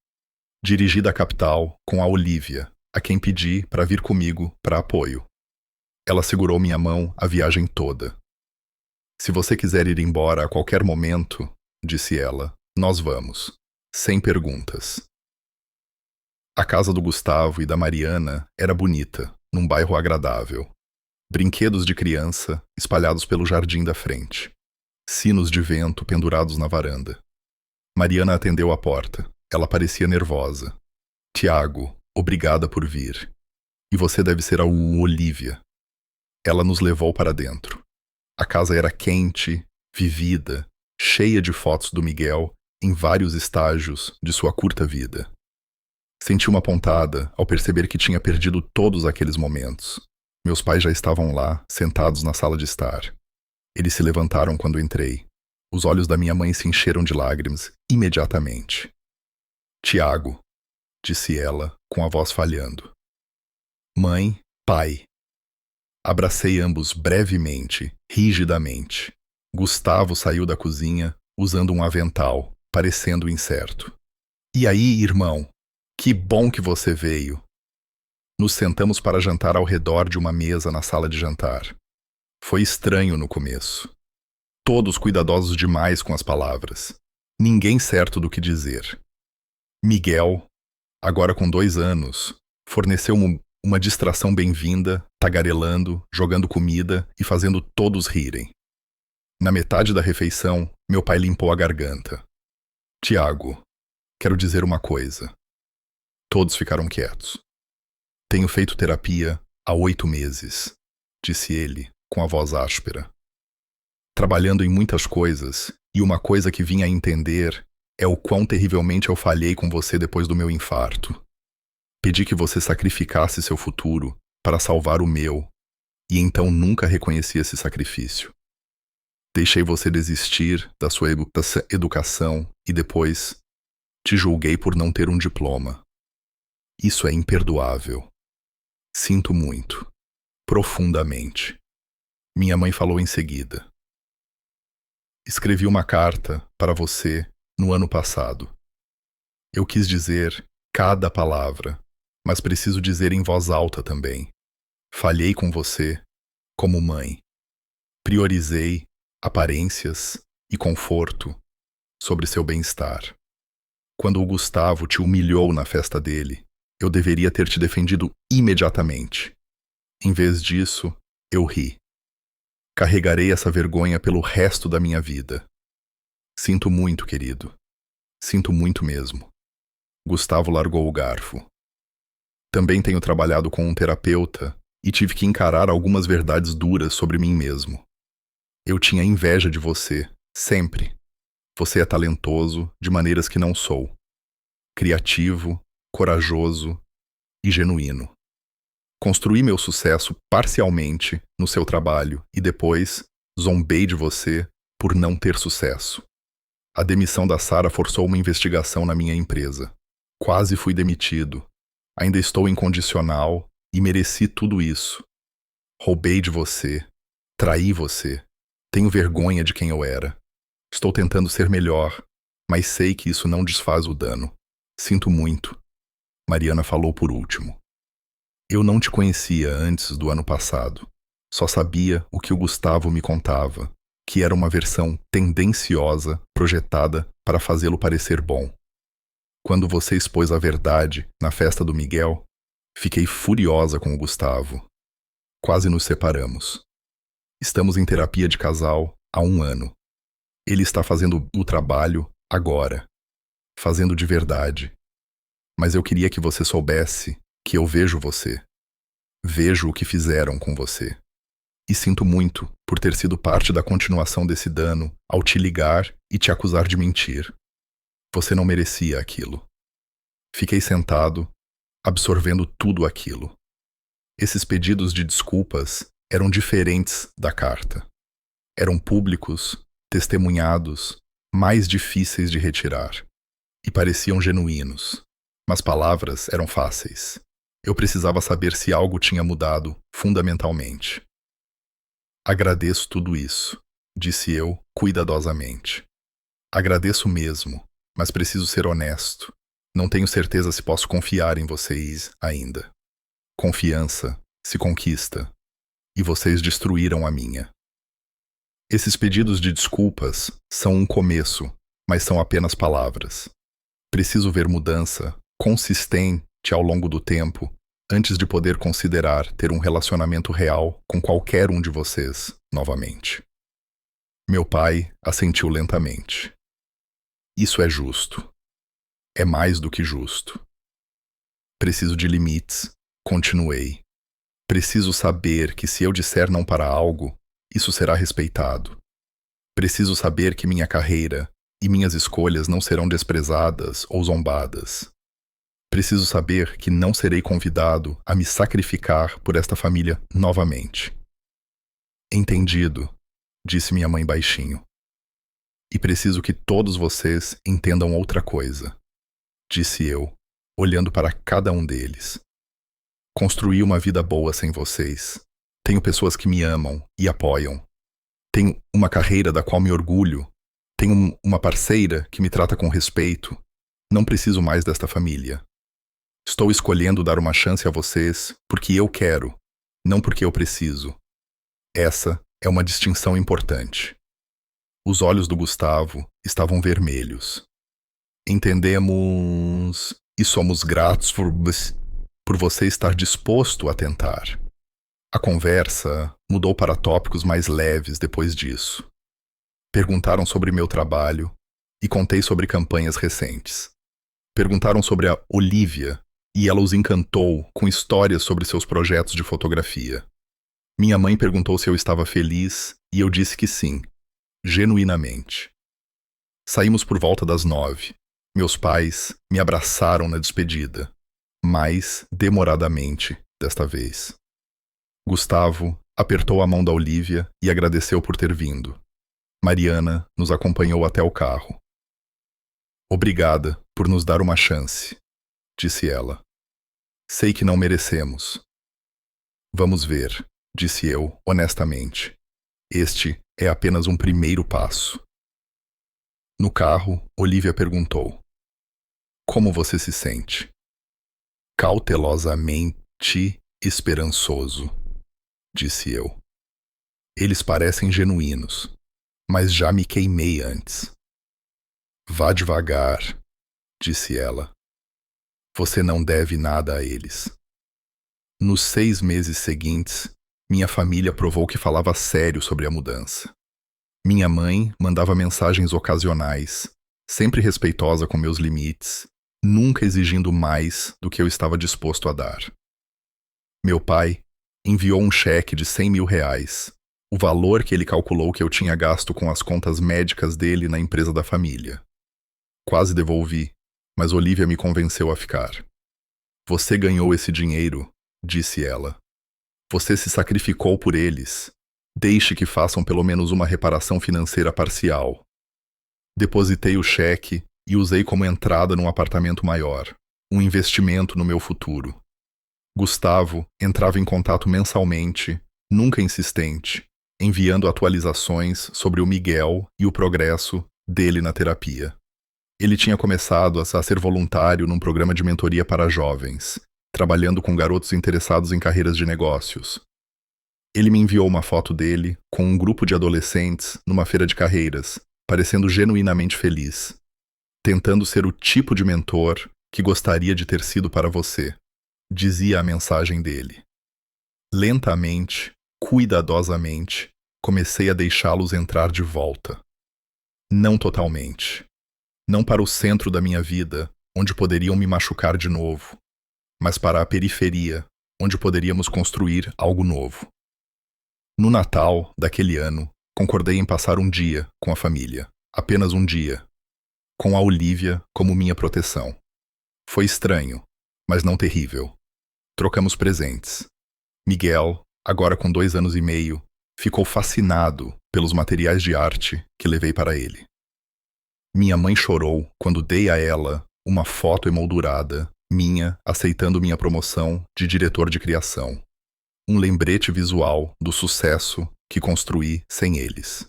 Dirigi da capital com a Olívia, a quem pedi para vir comigo para apoio. Ela segurou minha mão a viagem toda. Se você quiser ir embora a qualquer momento, disse ela, nós vamos, sem perguntas. A casa do Gustavo e da Mariana era bonita, num bairro agradável. Brinquedos de criança espalhados pelo jardim da frente. Sinos de vento pendurados na varanda. Mariana atendeu a porta. Ela parecia nervosa. Tiago, obrigada por vir. E você deve ser a Olívia. Ela nos levou para dentro. A casa era quente, vivida, cheia de fotos do Miguel em vários estágios de sua curta vida. Senti uma pontada ao perceber que tinha perdido todos aqueles momentos. Meus pais já estavam lá, sentados na sala de estar. Eles se levantaram quando entrei. Os olhos da minha mãe se encheram de lágrimas imediatamente. Tiago, disse ela, com a voz falhando. Mãe, pai. Abracei ambos brevemente, rigidamente. Gustavo saiu da cozinha, usando um avental, parecendo incerto. E aí, irmão? Que bom que você veio. Nos sentamos para jantar ao redor de uma mesa na sala de jantar. Foi estranho no começo. Todos cuidadosos demais com as palavras. Ninguém certo do que dizer. Miguel, agora com 2 anos, forneceu uma distração bem-vinda, tagarelando, jogando comida e fazendo todos rirem. Na metade da refeição, meu pai limpou a garganta. Tiago, quero dizer uma coisa. Todos ficaram quietos. Tenho feito terapia há 8 meses, disse ele, com a voz áspera. Trabalhando em muitas coisas, e uma coisa que vim a entender é o quão terrivelmente eu falhei com você depois do meu infarto. Pedi que você sacrificasse seu futuro para salvar o meu, e então nunca reconheci esse sacrifício. Deixei você desistir da sua educação e depois te julguei por não ter um diploma. Isso é imperdoável. Sinto muito. Profundamente. Minha mãe falou em seguida. Escrevi uma carta para você no ano passado. Eu quis dizer cada palavra, mas preciso dizer em voz alta também. Falhei com você como mãe. Priorizei aparências e conforto sobre seu bem-estar. Quando o Gustavo te humilhou na festa dele, eu deveria ter te defendido imediatamente. Em vez disso, eu ri. Carregarei essa vergonha pelo resto da minha vida. Sinto muito, querido. Sinto muito mesmo. Gustavo largou o garfo. Também tenho trabalhado com um terapeuta e tive que encarar algumas verdades duras sobre mim mesmo. Eu tinha inveja de você, sempre. Você é talentoso de maneiras que não sou. Criativo, corajoso e genuíno. Construí meu sucesso parcialmente no seu trabalho e depois zombei de você por não ter sucesso. A demissão da Sara forçou uma investigação na minha empresa. Quase fui demitido. Ainda estou incondicional e mereci tudo isso. Roubei de você. Traí você. Tenho vergonha de quem eu era. Estou tentando ser melhor, mas sei que isso não desfaz o dano. Sinto muito. Mariana falou por último. Eu não te conhecia antes do ano passado. Só sabia o que o Gustavo me contava, que era uma versão tendenciosa projetada para fazê-lo parecer bom. Quando você expôs a verdade na festa do Miguel, fiquei furiosa com o Gustavo. Quase nos separamos. Estamos em terapia de casal há 1 ano. Ele está fazendo o trabalho agora. Fazendo de verdade. Mas eu queria que você soubesse que eu vejo você. Vejo o que fizeram com você. E sinto muito por ter sido parte da continuação desse dano ao te ligar e te acusar de mentir. Você não merecia aquilo. Fiquei sentado, absorvendo tudo aquilo. Esses pedidos de desculpas eram diferentes da carta. Eram públicos, testemunhados, mais difíceis de retirar. E pareciam genuínos. Mas palavras eram fáceis. Eu precisava saber se algo tinha mudado fundamentalmente. Agradeço tudo isso, disse eu cuidadosamente. Agradeço mesmo, mas preciso ser honesto. Não tenho certeza se posso confiar em vocês ainda. Confiança se conquista, e vocês destruíram a minha. Esses pedidos de desculpas são um começo, mas são apenas palavras. Preciso ver mudança consistente ao longo do tempo antes de poder considerar ter um relacionamento real com qualquer um de vocês novamente. Meu pai assentiu lentamente. Isso é justo. É mais do que justo. Preciso de limites, continuei. Preciso saber que se eu disser não para algo, isso será respeitado. Preciso saber que minha carreira e minhas escolhas não serão desprezadas ou zombadas. Preciso saber que não serei convidado a me sacrificar por esta família novamente. Entendido, disse minha mãe baixinho. E preciso que todos vocês entendam outra coisa, disse eu, olhando para cada um deles. Construí uma vida boa sem vocês. Tenho pessoas que me amam e apoiam. Tenho uma carreira da qual me orgulho. Tenho uma parceira que me trata com respeito. Não preciso mais desta família. Estou escolhendo dar uma chance a vocês porque eu quero, não porque eu preciso. Essa é uma distinção importante. Os olhos do Gustavo estavam vermelhos. Entendemos e somos gratos por você estar disposto a tentar. A conversa mudou para tópicos mais leves depois disso. Perguntaram sobre meu trabalho e contei sobre campanhas recentes. Perguntaram sobre a Olivia e ela os encantou com histórias sobre seus projetos de fotografia. Minha mãe perguntou se eu estava feliz e eu disse que sim, genuinamente. Saímos por volta das 9. Meus pais me abraçaram na despedida, mais demoradamente desta vez. Gustavo apertou a mão da Olivia e agradeceu por ter vindo. Mariana nos acompanhou até o carro. Obrigada por nos dar uma chance, disse ela. Sei que não merecemos. Vamos ver, disse eu honestamente. Este é apenas um primeiro passo. No carro, Olivia perguntou: Como você se sente? Cautelosamente esperançoso, disse eu. Eles parecem genuínos, mas já me queimei antes. Vá devagar, disse ela. Você não deve nada a eles. Nos 6 meses seguintes, minha família provou que falava sério sobre a mudança. Minha mãe mandava mensagens ocasionais, sempre respeitosa com meus limites, nunca exigindo mais do que eu estava disposto a dar. Meu pai enviou um cheque de R$100.000, o valor que ele calculou que eu tinha gasto com as contas médicas dele na empresa da família. Quase devolvi, mas Olivia me convenceu a ficar. Você ganhou esse dinheiro, disse ela. Você se sacrificou por eles. Deixe que façam pelo menos uma reparação financeira parcial. Depositei o cheque e usei como entrada num apartamento maior, um investimento no meu futuro. Gustavo entrava em contato mensalmente, nunca insistente, enviando atualizações sobre o Miguel e o progresso dele na terapia. Ele tinha começado a ser voluntário num programa de mentoria para jovens, trabalhando com garotos interessados em carreiras de negócios. Ele me enviou uma foto dele com um grupo de adolescentes numa feira de carreiras, parecendo genuinamente feliz, tentando ser o tipo de mentor que gostaria de ter sido para você, dizia a mensagem dele. Lentamente, cuidadosamente, comecei a deixá-los entrar de volta. Não totalmente. Não para o centro da minha vida, onde poderiam me machucar de novo, mas para a periferia, onde poderíamos construir algo novo. No Natal daquele ano, concordei em passar um dia com a família, apenas um dia, com a Olivia como minha proteção. Foi estranho, mas não terrível. Trocamos presentes. Miguel, agora com 2 anos e meio, ficou fascinado pelos materiais de arte que levei para ele. Minha mãe chorou quando dei a ela uma foto emoldurada minha aceitando minha promoção de diretor de criação. Um lembrete visual do sucesso que construí sem eles.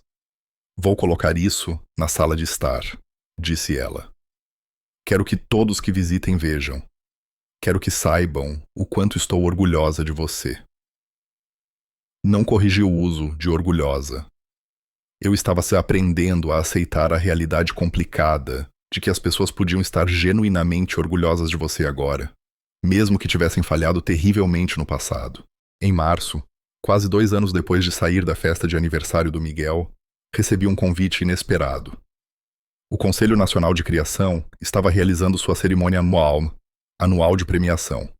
Vou colocar isso na sala de estar, disse ela. Quero que todos que visitem vejam. Quero que saibam o quanto estou orgulhosa de você. Não corrigi o uso de orgulhosa. Eu estava se aprendendo a aceitar a realidade complicada de que as pessoas podiam estar genuinamente orgulhosas de você agora, mesmo que tivessem falhado terrivelmente no passado. Em março, quase 2 anos depois de sair da festa de aniversário do Miguel, recebi um convite inesperado. O Conselho Nacional de Criação estava realizando sua cerimônia anual de premiação.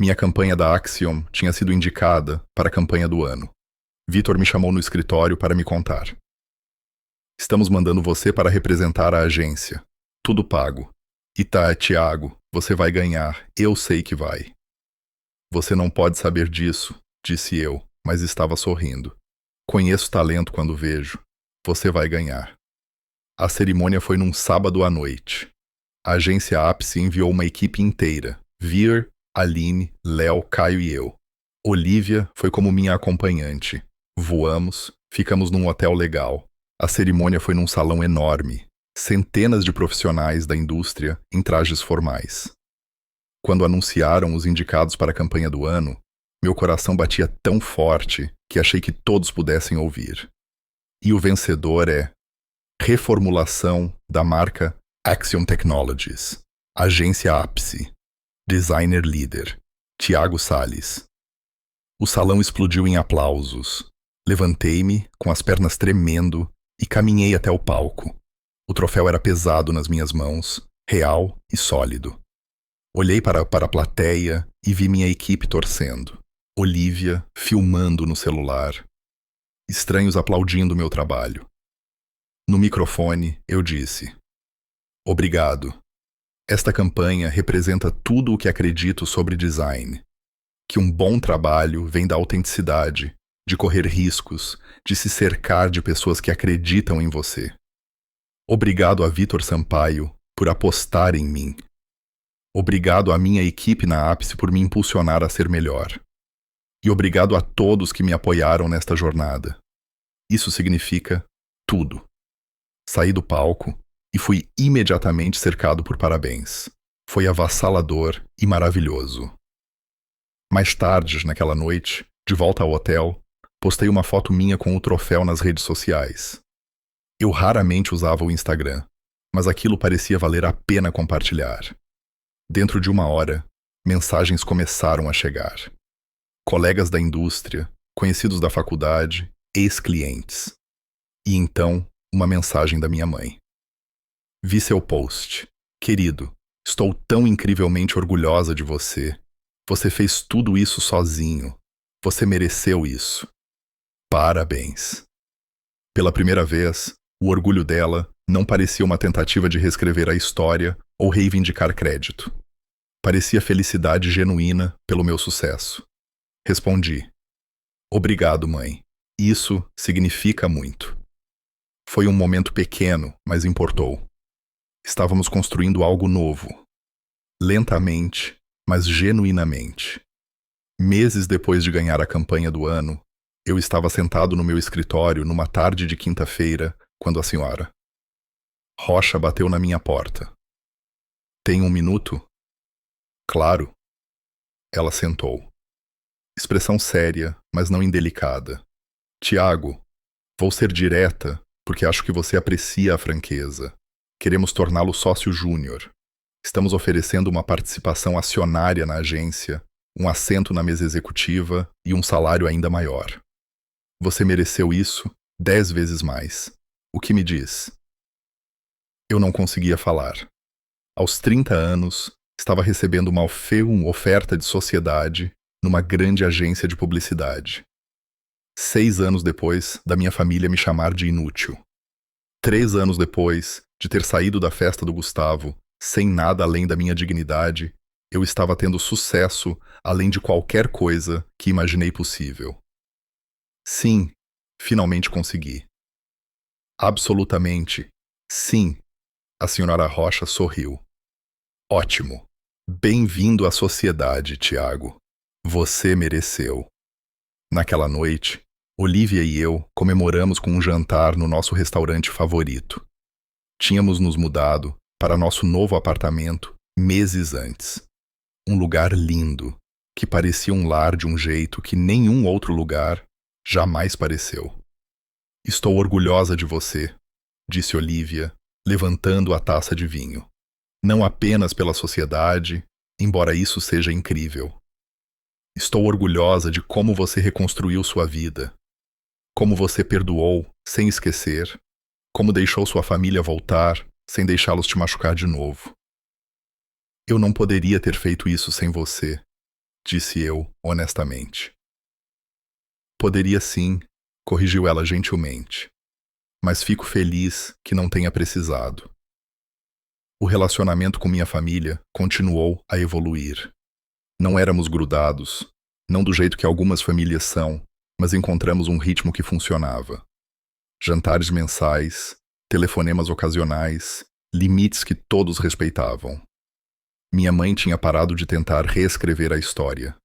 Minha campanha da Axiom tinha sido indicada para a campanha do ano. Vitor me chamou no escritório para me contar. Estamos mandando você para representar a agência. Tudo pago. E tá, Tiago, você vai ganhar. Eu sei que vai. Você não pode saber disso, disse eu, mas estava sorrindo. Conheço talento quando vejo. Você vai ganhar. A cerimônia foi num sábado à noite. A agência Ápice enviou uma equipe inteira. Vir, Aline, Léo, Caio e eu. Olivia foi como minha acompanhante. Voamos, ficamos num hotel legal. A cerimônia foi num salão enorme. Centenas de profissionais da indústria em trajes formais. Quando anunciaram os indicados para a campanha do ano, meu coração batia tão forte que achei que todos pudessem ouvir. E o vencedor é reformulação da marca Axiom Technologies, agência Ápice, designer líder, Tiago Salles. O salão explodiu em aplausos. Levantei-me, com as pernas tremendo, e caminhei até o palco. O troféu era pesado nas minhas mãos, real e sólido. Olhei para a plateia e vi minha equipe torcendo. Olivia filmando no celular. Estranhos aplaudindo meu trabalho. No microfone, eu disse: Obrigado. Esta campanha representa tudo o que acredito sobre design. Que um bom trabalho vem da autenticidade, de correr riscos, de se cercar de pessoas que acreditam em você. Obrigado a Vitor Sampaio por apostar em mim. Obrigado à minha equipe na Ápice por me impulsionar a ser melhor. E obrigado a todos que me apoiaram nesta jornada. Isso significa tudo. Saí do palco e fui imediatamente cercado por parabéns. Foi avassalador e maravilhoso. Mais tarde, naquela noite, de volta ao hotel, postei uma foto minha com o troféu nas redes sociais. Eu raramente usava o Instagram, mas aquilo parecia valer a pena compartilhar. Dentro de 1 hora, mensagens começaram a chegar. Colegas da indústria, conhecidos da faculdade, ex-clientes. E então, uma mensagem da minha mãe. Vi seu post. Querido, estou tão incrivelmente orgulhosa de você. Você fez tudo isso sozinho. Você mereceu isso. Parabéns. Pela primeira vez, o orgulho dela não parecia uma tentativa de reescrever a história ou reivindicar crédito. Parecia felicidade genuína pelo meu sucesso. Respondi: Obrigado, mãe. Isso significa muito. Foi um momento pequeno, mas importou. Estávamos construindo algo novo. Lentamente, mas genuinamente. Meses depois de ganhar a campanha do ano, eu estava sentado no meu escritório numa tarde de quinta-feira, quando a senhora Rocha bateu na minha porta. Tem 1 minuto? Claro. Ela sentou. Expressão séria, mas não indelicada. Tiago, vou ser direta, porque acho que você aprecia a franqueza. Queremos torná-lo sócio júnior. Estamos oferecendo uma participação acionária na agência, um assento na mesa executiva e um salário ainda maior. Você mereceu isso 10 vezes mais. O que me diz? Eu não conseguia falar. Aos 30 anos, estava recebendo uma oferta de sociedade numa grande agência de publicidade. 6 anos depois da minha família me chamar de inútil. 3 anos depois de ter saído da festa do Gustavo, sem nada além da minha dignidade, eu estava tendo sucesso além de qualquer coisa que imaginei possível. Sim, finalmente consegui. Absolutamente, sim, a senhora Rocha sorriu. Ótimo. Bem-vindo à sociedade, Tiago. Você mereceu. Naquela noite, Olivia e eu comemoramos com um jantar no nosso restaurante favorito. Tínhamos nos mudado para nosso novo apartamento meses antes. Um lugar lindo, que parecia um lar de um jeito que nenhum outro lugar jamais pareceu. Estou orgulhosa de você, disse Olivia, levantando a taça de vinho. Não apenas pela sociedade, embora isso seja incrível. Estou orgulhosa de como você reconstruiu sua vida, como você perdoou sem esquecer, como deixou sua família voltar sem deixá-los te machucar de novo. Eu não poderia ter feito isso sem você, disse eu, honestamente. Poderia sim, corrigiu ela gentilmente, mas fico feliz que não tenha precisado. O relacionamento com minha família continuou a evoluir. Não éramos grudados, não do jeito que algumas famílias são, mas encontramos um ritmo que funcionava. Jantares mensais, telefonemas ocasionais, limites que todos respeitavam. Minha mãe tinha parado de tentar reescrever a história.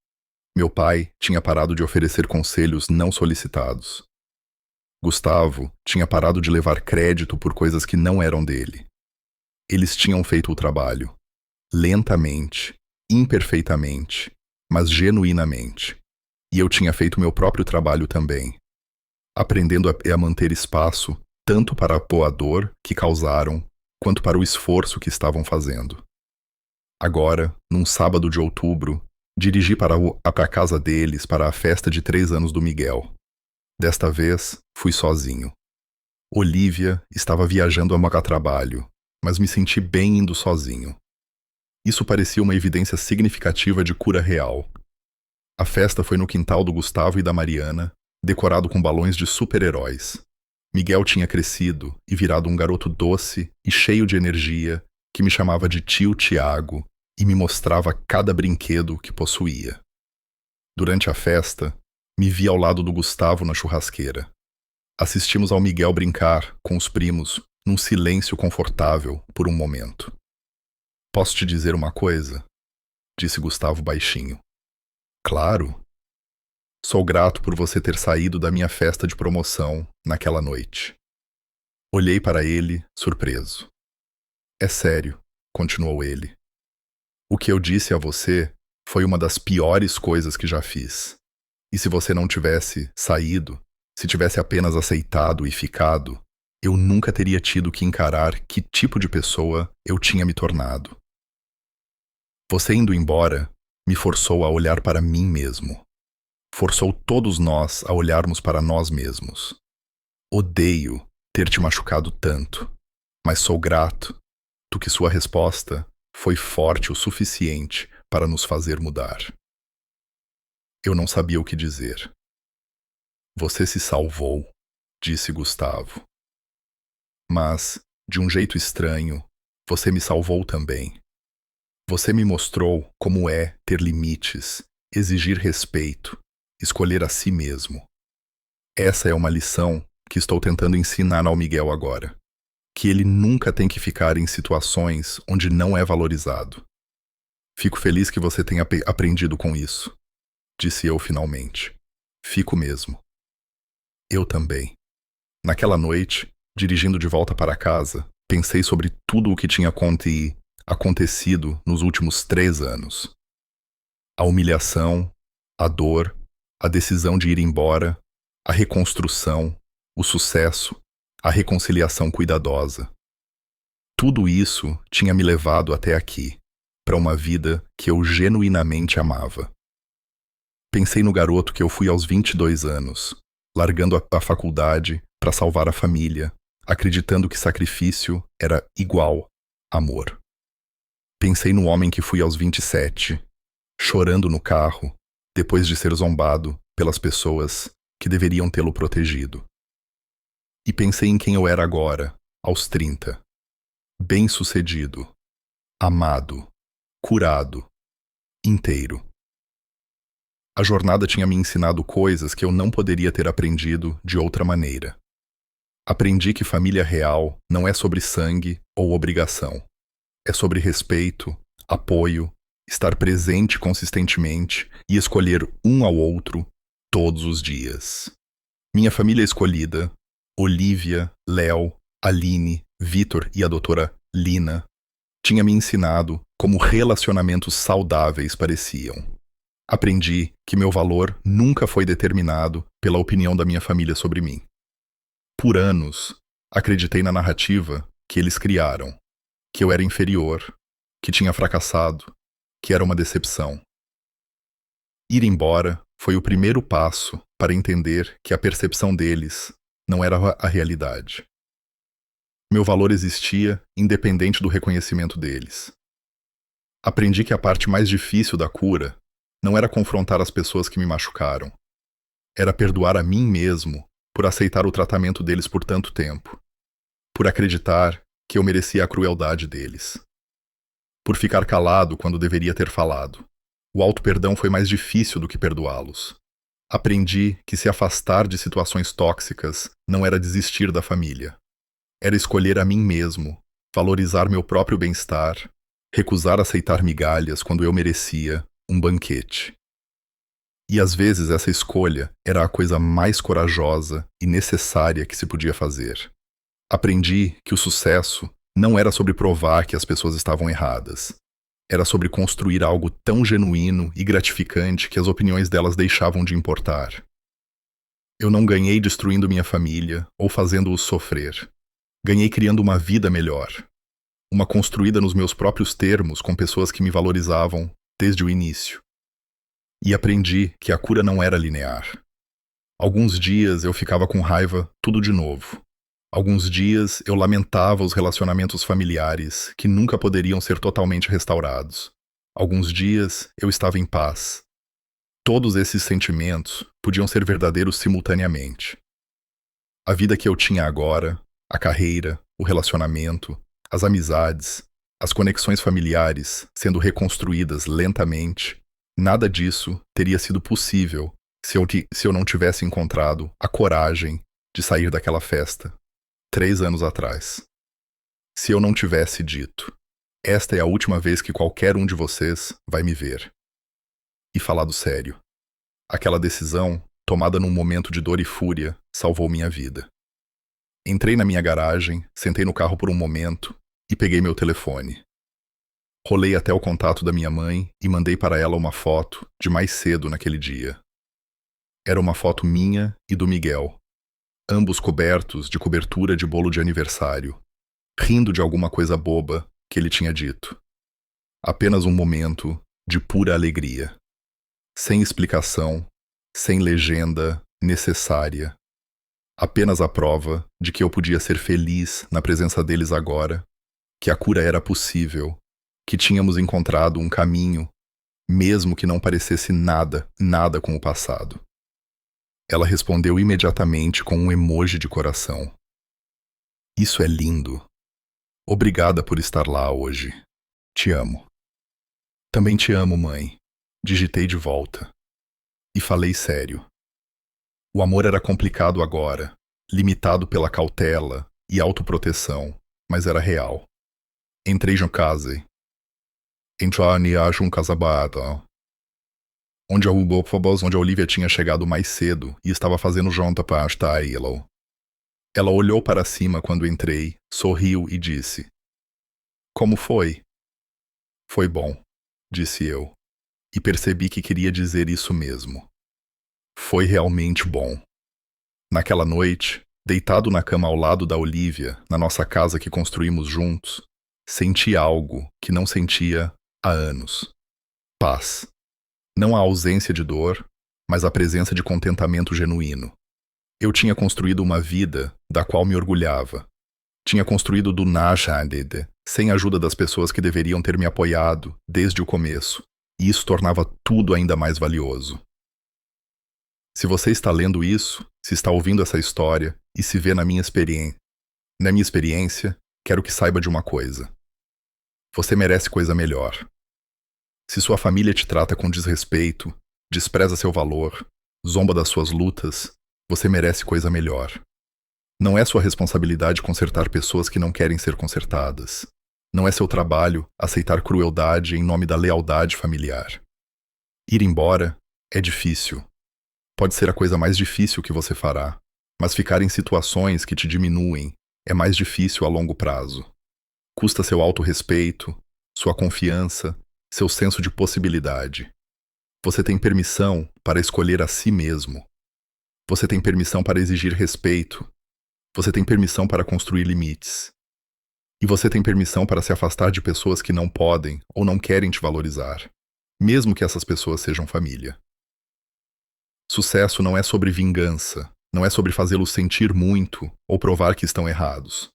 Meu pai tinha parado de oferecer conselhos não solicitados. Gustavo tinha parado de levar crédito por coisas que não eram dele. Eles tinham feito o trabalho, lentamente, imperfeitamente, mas genuinamente. E eu tinha feito meu próprio trabalho também, aprendendo a manter espaço tanto para a dor que causaram, quanto para o esforço que estavam fazendo. Agora, num sábado de outubro, dirigi para a casa deles para a festa de 3 anos do Miguel. Desta vez, fui sozinho. Olivia estava viajando a trabalho, mas me senti bem indo sozinho. Isso parecia uma evidência significativa de cura real. A festa foi no quintal do Gustavo e da Mariana, decorado com balões de super-heróis. Miguel tinha crescido e virado um garoto doce e cheio de energia que me chamava de tio Tiago e me mostrava cada brinquedo que possuía. Durante a festa, me vi ao lado do Gustavo na churrasqueira. Assistimos ao Miguel brincar com os primos num silêncio confortável por um momento. Posso te dizer uma coisa? Disse Gustavo baixinho. Claro. Sou grato por você ter saído da minha festa de promoção naquela noite. Olhei para ele, surpreso. É sério, continuou ele. O que eu disse a você foi uma das piores coisas que já fiz. E se você não tivesse saído, se tivesse apenas aceitado e ficado, eu nunca teria tido que encarar que tipo de pessoa eu tinha me tornado. Você indo embora me forçou a olhar para mim mesmo. Forçou todos nós a olharmos para nós mesmos. Odeio ter te machucado tanto, mas sou grato do que sua resposta foi forte o suficiente para nos fazer mudar. Eu não sabia o que dizer. Você se salvou, disse Gustavo. Mas, de um jeito estranho, você me salvou também. Você me mostrou como é ter limites, exigir respeito, escolher a si mesmo. Essa é uma lição que estou tentando ensinar ao Miguel agora. Que ele nunca tem que ficar em situações onde não é valorizado. Fico feliz que você tenha aprendido com isso, disse eu finalmente. Fico mesmo. Eu também. Naquela noite, dirigindo de volta para casa, pensei sobre tudo o que tinha acontecido nos últimos 3 anos. A humilhação, a dor, a decisão de ir embora, a reconstrução, o sucesso, a reconciliação cuidadosa. Tudo isso tinha me levado até aqui, para uma vida que eu genuinamente amava. Pensei no garoto que eu fui aos 22 anos, largando a faculdade para salvar a família, acreditando que sacrifício era igual amor. Pensei no homem que fui aos 27, chorando no carro, depois de ser zombado pelas pessoas que deveriam tê-lo protegido. E pensei em quem eu era agora, aos 30. Bem-sucedido, amado, curado, inteiro. A jornada tinha me ensinado coisas que eu não poderia ter aprendido de outra maneira. Aprendi que família real não é sobre sangue ou obrigação. É sobre respeito, apoio, estar presente consistentemente e escolher um ao outro todos os dias. Minha família escolhida, Olivia, Léo, Aline, Vitor e a doutora Lina, tinha me ensinado como relacionamentos saudáveis pareciam. Aprendi que meu valor nunca foi determinado pela opinião da minha família sobre mim. Por anos, acreditei na narrativa que eles criaram, que eu era inferior, que tinha fracassado, que era uma decepção. Ir embora foi o primeiro passo para entender que a percepção deles não era a realidade. Meu valor existia independente do reconhecimento deles. Aprendi que a parte mais difícil da cura não era confrontar as pessoas que me machucaram. Era perdoar a mim mesmo por aceitar o tratamento deles por tanto tempo. Por acreditar que eu merecia a crueldade deles. Por ficar calado quando deveria ter falado. O auto-perdão foi mais difícil do que perdoá-los. Aprendi que se afastar de situações tóxicas não era desistir da família. Era escolher a mim mesmo, valorizar meu próprio bem-estar, recusar aceitar migalhas quando eu merecia um banquete. E às vezes essa escolha era a coisa mais corajosa e necessária que se podia fazer. Aprendi que o sucesso não era sobre provar que as pessoas estavam erradas. Era sobre construir algo tão genuíno e gratificante que as opiniões delas deixavam de importar. Eu não ganhei destruindo minha família ou fazendo-os sofrer. Ganhei criando uma vida melhor. Uma construída nos meus próprios termos com pessoas que me valorizavam desde o início. E aprendi que a cura não era linear. Alguns dias eu ficava com raiva tudo de novo. Alguns dias eu lamentava os relacionamentos familiares que nunca poderiam ser totalmente restaurados. Alguns dias eu estava em paz. Todos esses sentimentos podiam ser verdadeiros simultaneamente. A vida que eu tinha agora, a carreira, o relacionamento, as amizades, as conexões familiares sendo reconstruídas lentamente, nada disso teria sido possível se eu não tivesse encontrado a coragem de sair daquela festa 3 anos atrás. Se eu não tivesse dito, esta é a última vez que qualquer um de vocês vai me ver. E falado sério, aquela decisão, tomada num momento de dor e fúria, salvou minha vida. Entrei na minha garagem, sentei no carro por um momento e peguei meu telefone. Rolei até o contato da minha mãe e mandei para ela uma foto de mais cedo naquele dia. Era uma foto minha e do Miguel, ambos cobertos de cobertura de bolo de aniversário, rindo de alguma coisa boba que ele tinha dito. Apenas um momento de pura alegria. Sem explicação, sem legenda necessária. Apenas a prova de que eu podia ser feliz na presença deles agora, que a cura era possível, que tínhamos encontrado um caminho, mesmo que não parecesse nada com o passado. Ela respondeu imediatamente com um emoji de coração. Isso é lindo. Obrigada por estar lá hoje. Te amo. Também te amo, mãe. Digitei de volta. E falei sério. O amor era complicado agora, limitado pela cautela e autoproteção, mas era real. Entrei em casa. Entrani acho um casabata. Onde a Olivia tinha chegado mais cedo e estava fazendo janta para ela. Ela olhou para cima quando entrei, sorriu e disse: Como foi? Foi bom, disse eu, e percebi que queria dizer isso mesmo. Foi realmente bom. Naquela noite, deitado na cama ao lado da Olivia, na nossa casa que construímos juntos, senti algo que não sentia há anos. Paz. Não a ausência de dor, mas a presença de contentamento genuíno. Eu tinha construído uma vida da qual me orgulhava. Tinha construído do nada, sem a ajuda das pessoas que deveriam ter me apoiado desde o começo, e isso tornava tudo ainda mais valioso. Se você está lendo isso, se está ouvindo essa história e se vê na minha experiência, quero que saiba de uma coisa. Você merece coisa melhor. Se sua família te trata com desrespeito, despreza seu valor, zomba das suas lutas, você merece coisa melhor. Não é sua responsabilidade consertar pessoas que não querem ser consertadas. Não é seu trabalho aceitar crueldade em nome da lealdade familiar. Ir embora é difícil. Pode ser a coisa mais difícil que você fará, mas ficar em situações que te diminuem é mais difícil a longo prazo. Custa seu autorrespeito, sua confiança, seu senso de possibilidade. Você tem permissão para escolher a si mesmo. Você tem permissão para exigir respeito. Você tem permissão para construir limites. E você tem permissão para se afastar de pessoas que não podem ou não querem te valorizar, mesmo que essas pessoas sejam família. Sucesso não é sobre vingança, não é sobre fazê-los sentir muito ou provar que estão errados.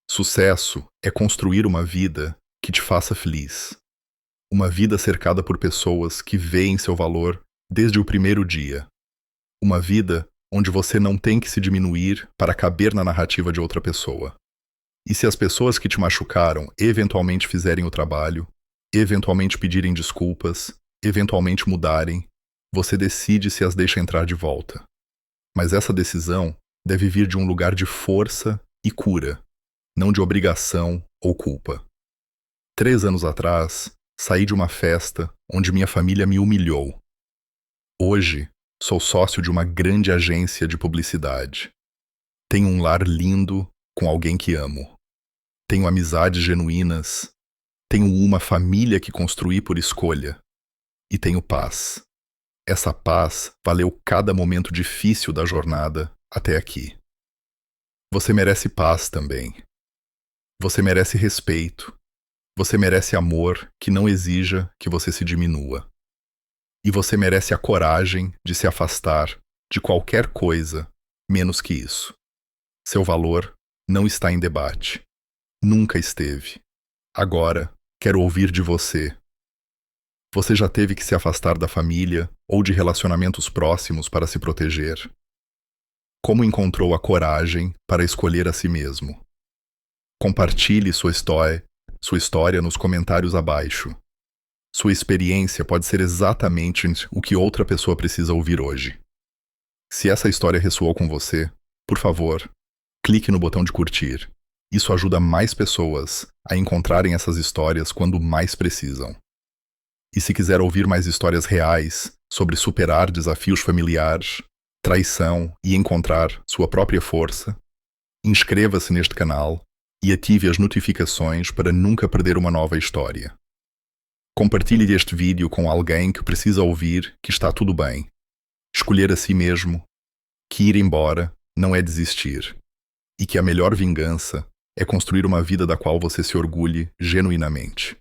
Sucesso é construir uma vida que te faça feliz. Uma vida cercada por pessoas que veem seu valor desde o primeiro dia. Uma vida onde você não tem que se diminuir para caber na narrativa de outra pessoa. E se as pessoas que te machucaram eventualmente fizerem o trabalho, eventualmente pedirem desculpas, eventualmente mudarem, você decide se as deixa entrar de volta. Mas essa decisão deve vir de um lugar de força e cura, não de obrigação ou culpa. 3 anos atrás, saí de uma festa onde minha família me humilhou. Hoje, sou sócio de uma grande agência de publicidade. Tenho um lar lindo com alguém que amo. Tenho amizades genuínas. Tenho uma família que construí por escolha. E tenho paz. Essa paz valeu cada momento difícil da jornada até aqui. Você merece paz também. Você merece respeito. Você merece amor que não exija que você se diminua. E você merece a coragem de se afastar de qualquer coisa menos que isso. Seu valor não está em debate. Nunca esteve. Agora, quero ouvir de você. Você já teve que se afastar da família ou de relacionamentos próximos para se proteger? Como encontrou a coragem para escolher a si mesmo? Compartilhe sua história nos comentários abaixo. Sua experiência pode ser exatamente o que outra pessoa precisa ouvir hoje. Se essa história ressoou com você, por favor, clique no botão de curtir. Isso ajuda mais pessoas a encontrarem essas histórias quando mais precisam. E se quiser ouvir mais histórias reais sobre superar desafios familiares, traição e encontrar sua própria força, inscreva-se neste canal e ative as notificações para nunca perder uma nova história. Compartilhe este vídeo com alguém que precisa ouvir que está tudo bem. Escolher a si mesmo, que ir embora não é desistir, e que a melhor vingança é construir uma vida da qual você se orgulhe genuinamente.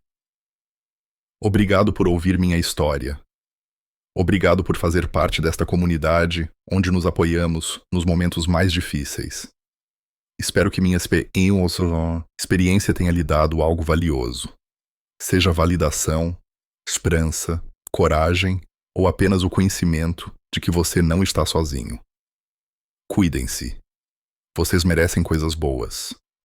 Obrigado por ouvir minha história. Obrigado por fazer parte desta comunidade onde nos apoiamos nos momentos mais difíceis. Espero que minha experiência tenha lhe dado algo valioso. Seja validação, esperança, coragem ou apenas o conhecimento de que você não está sozinho. Cuidem-se. Vocês merecem coisas boas.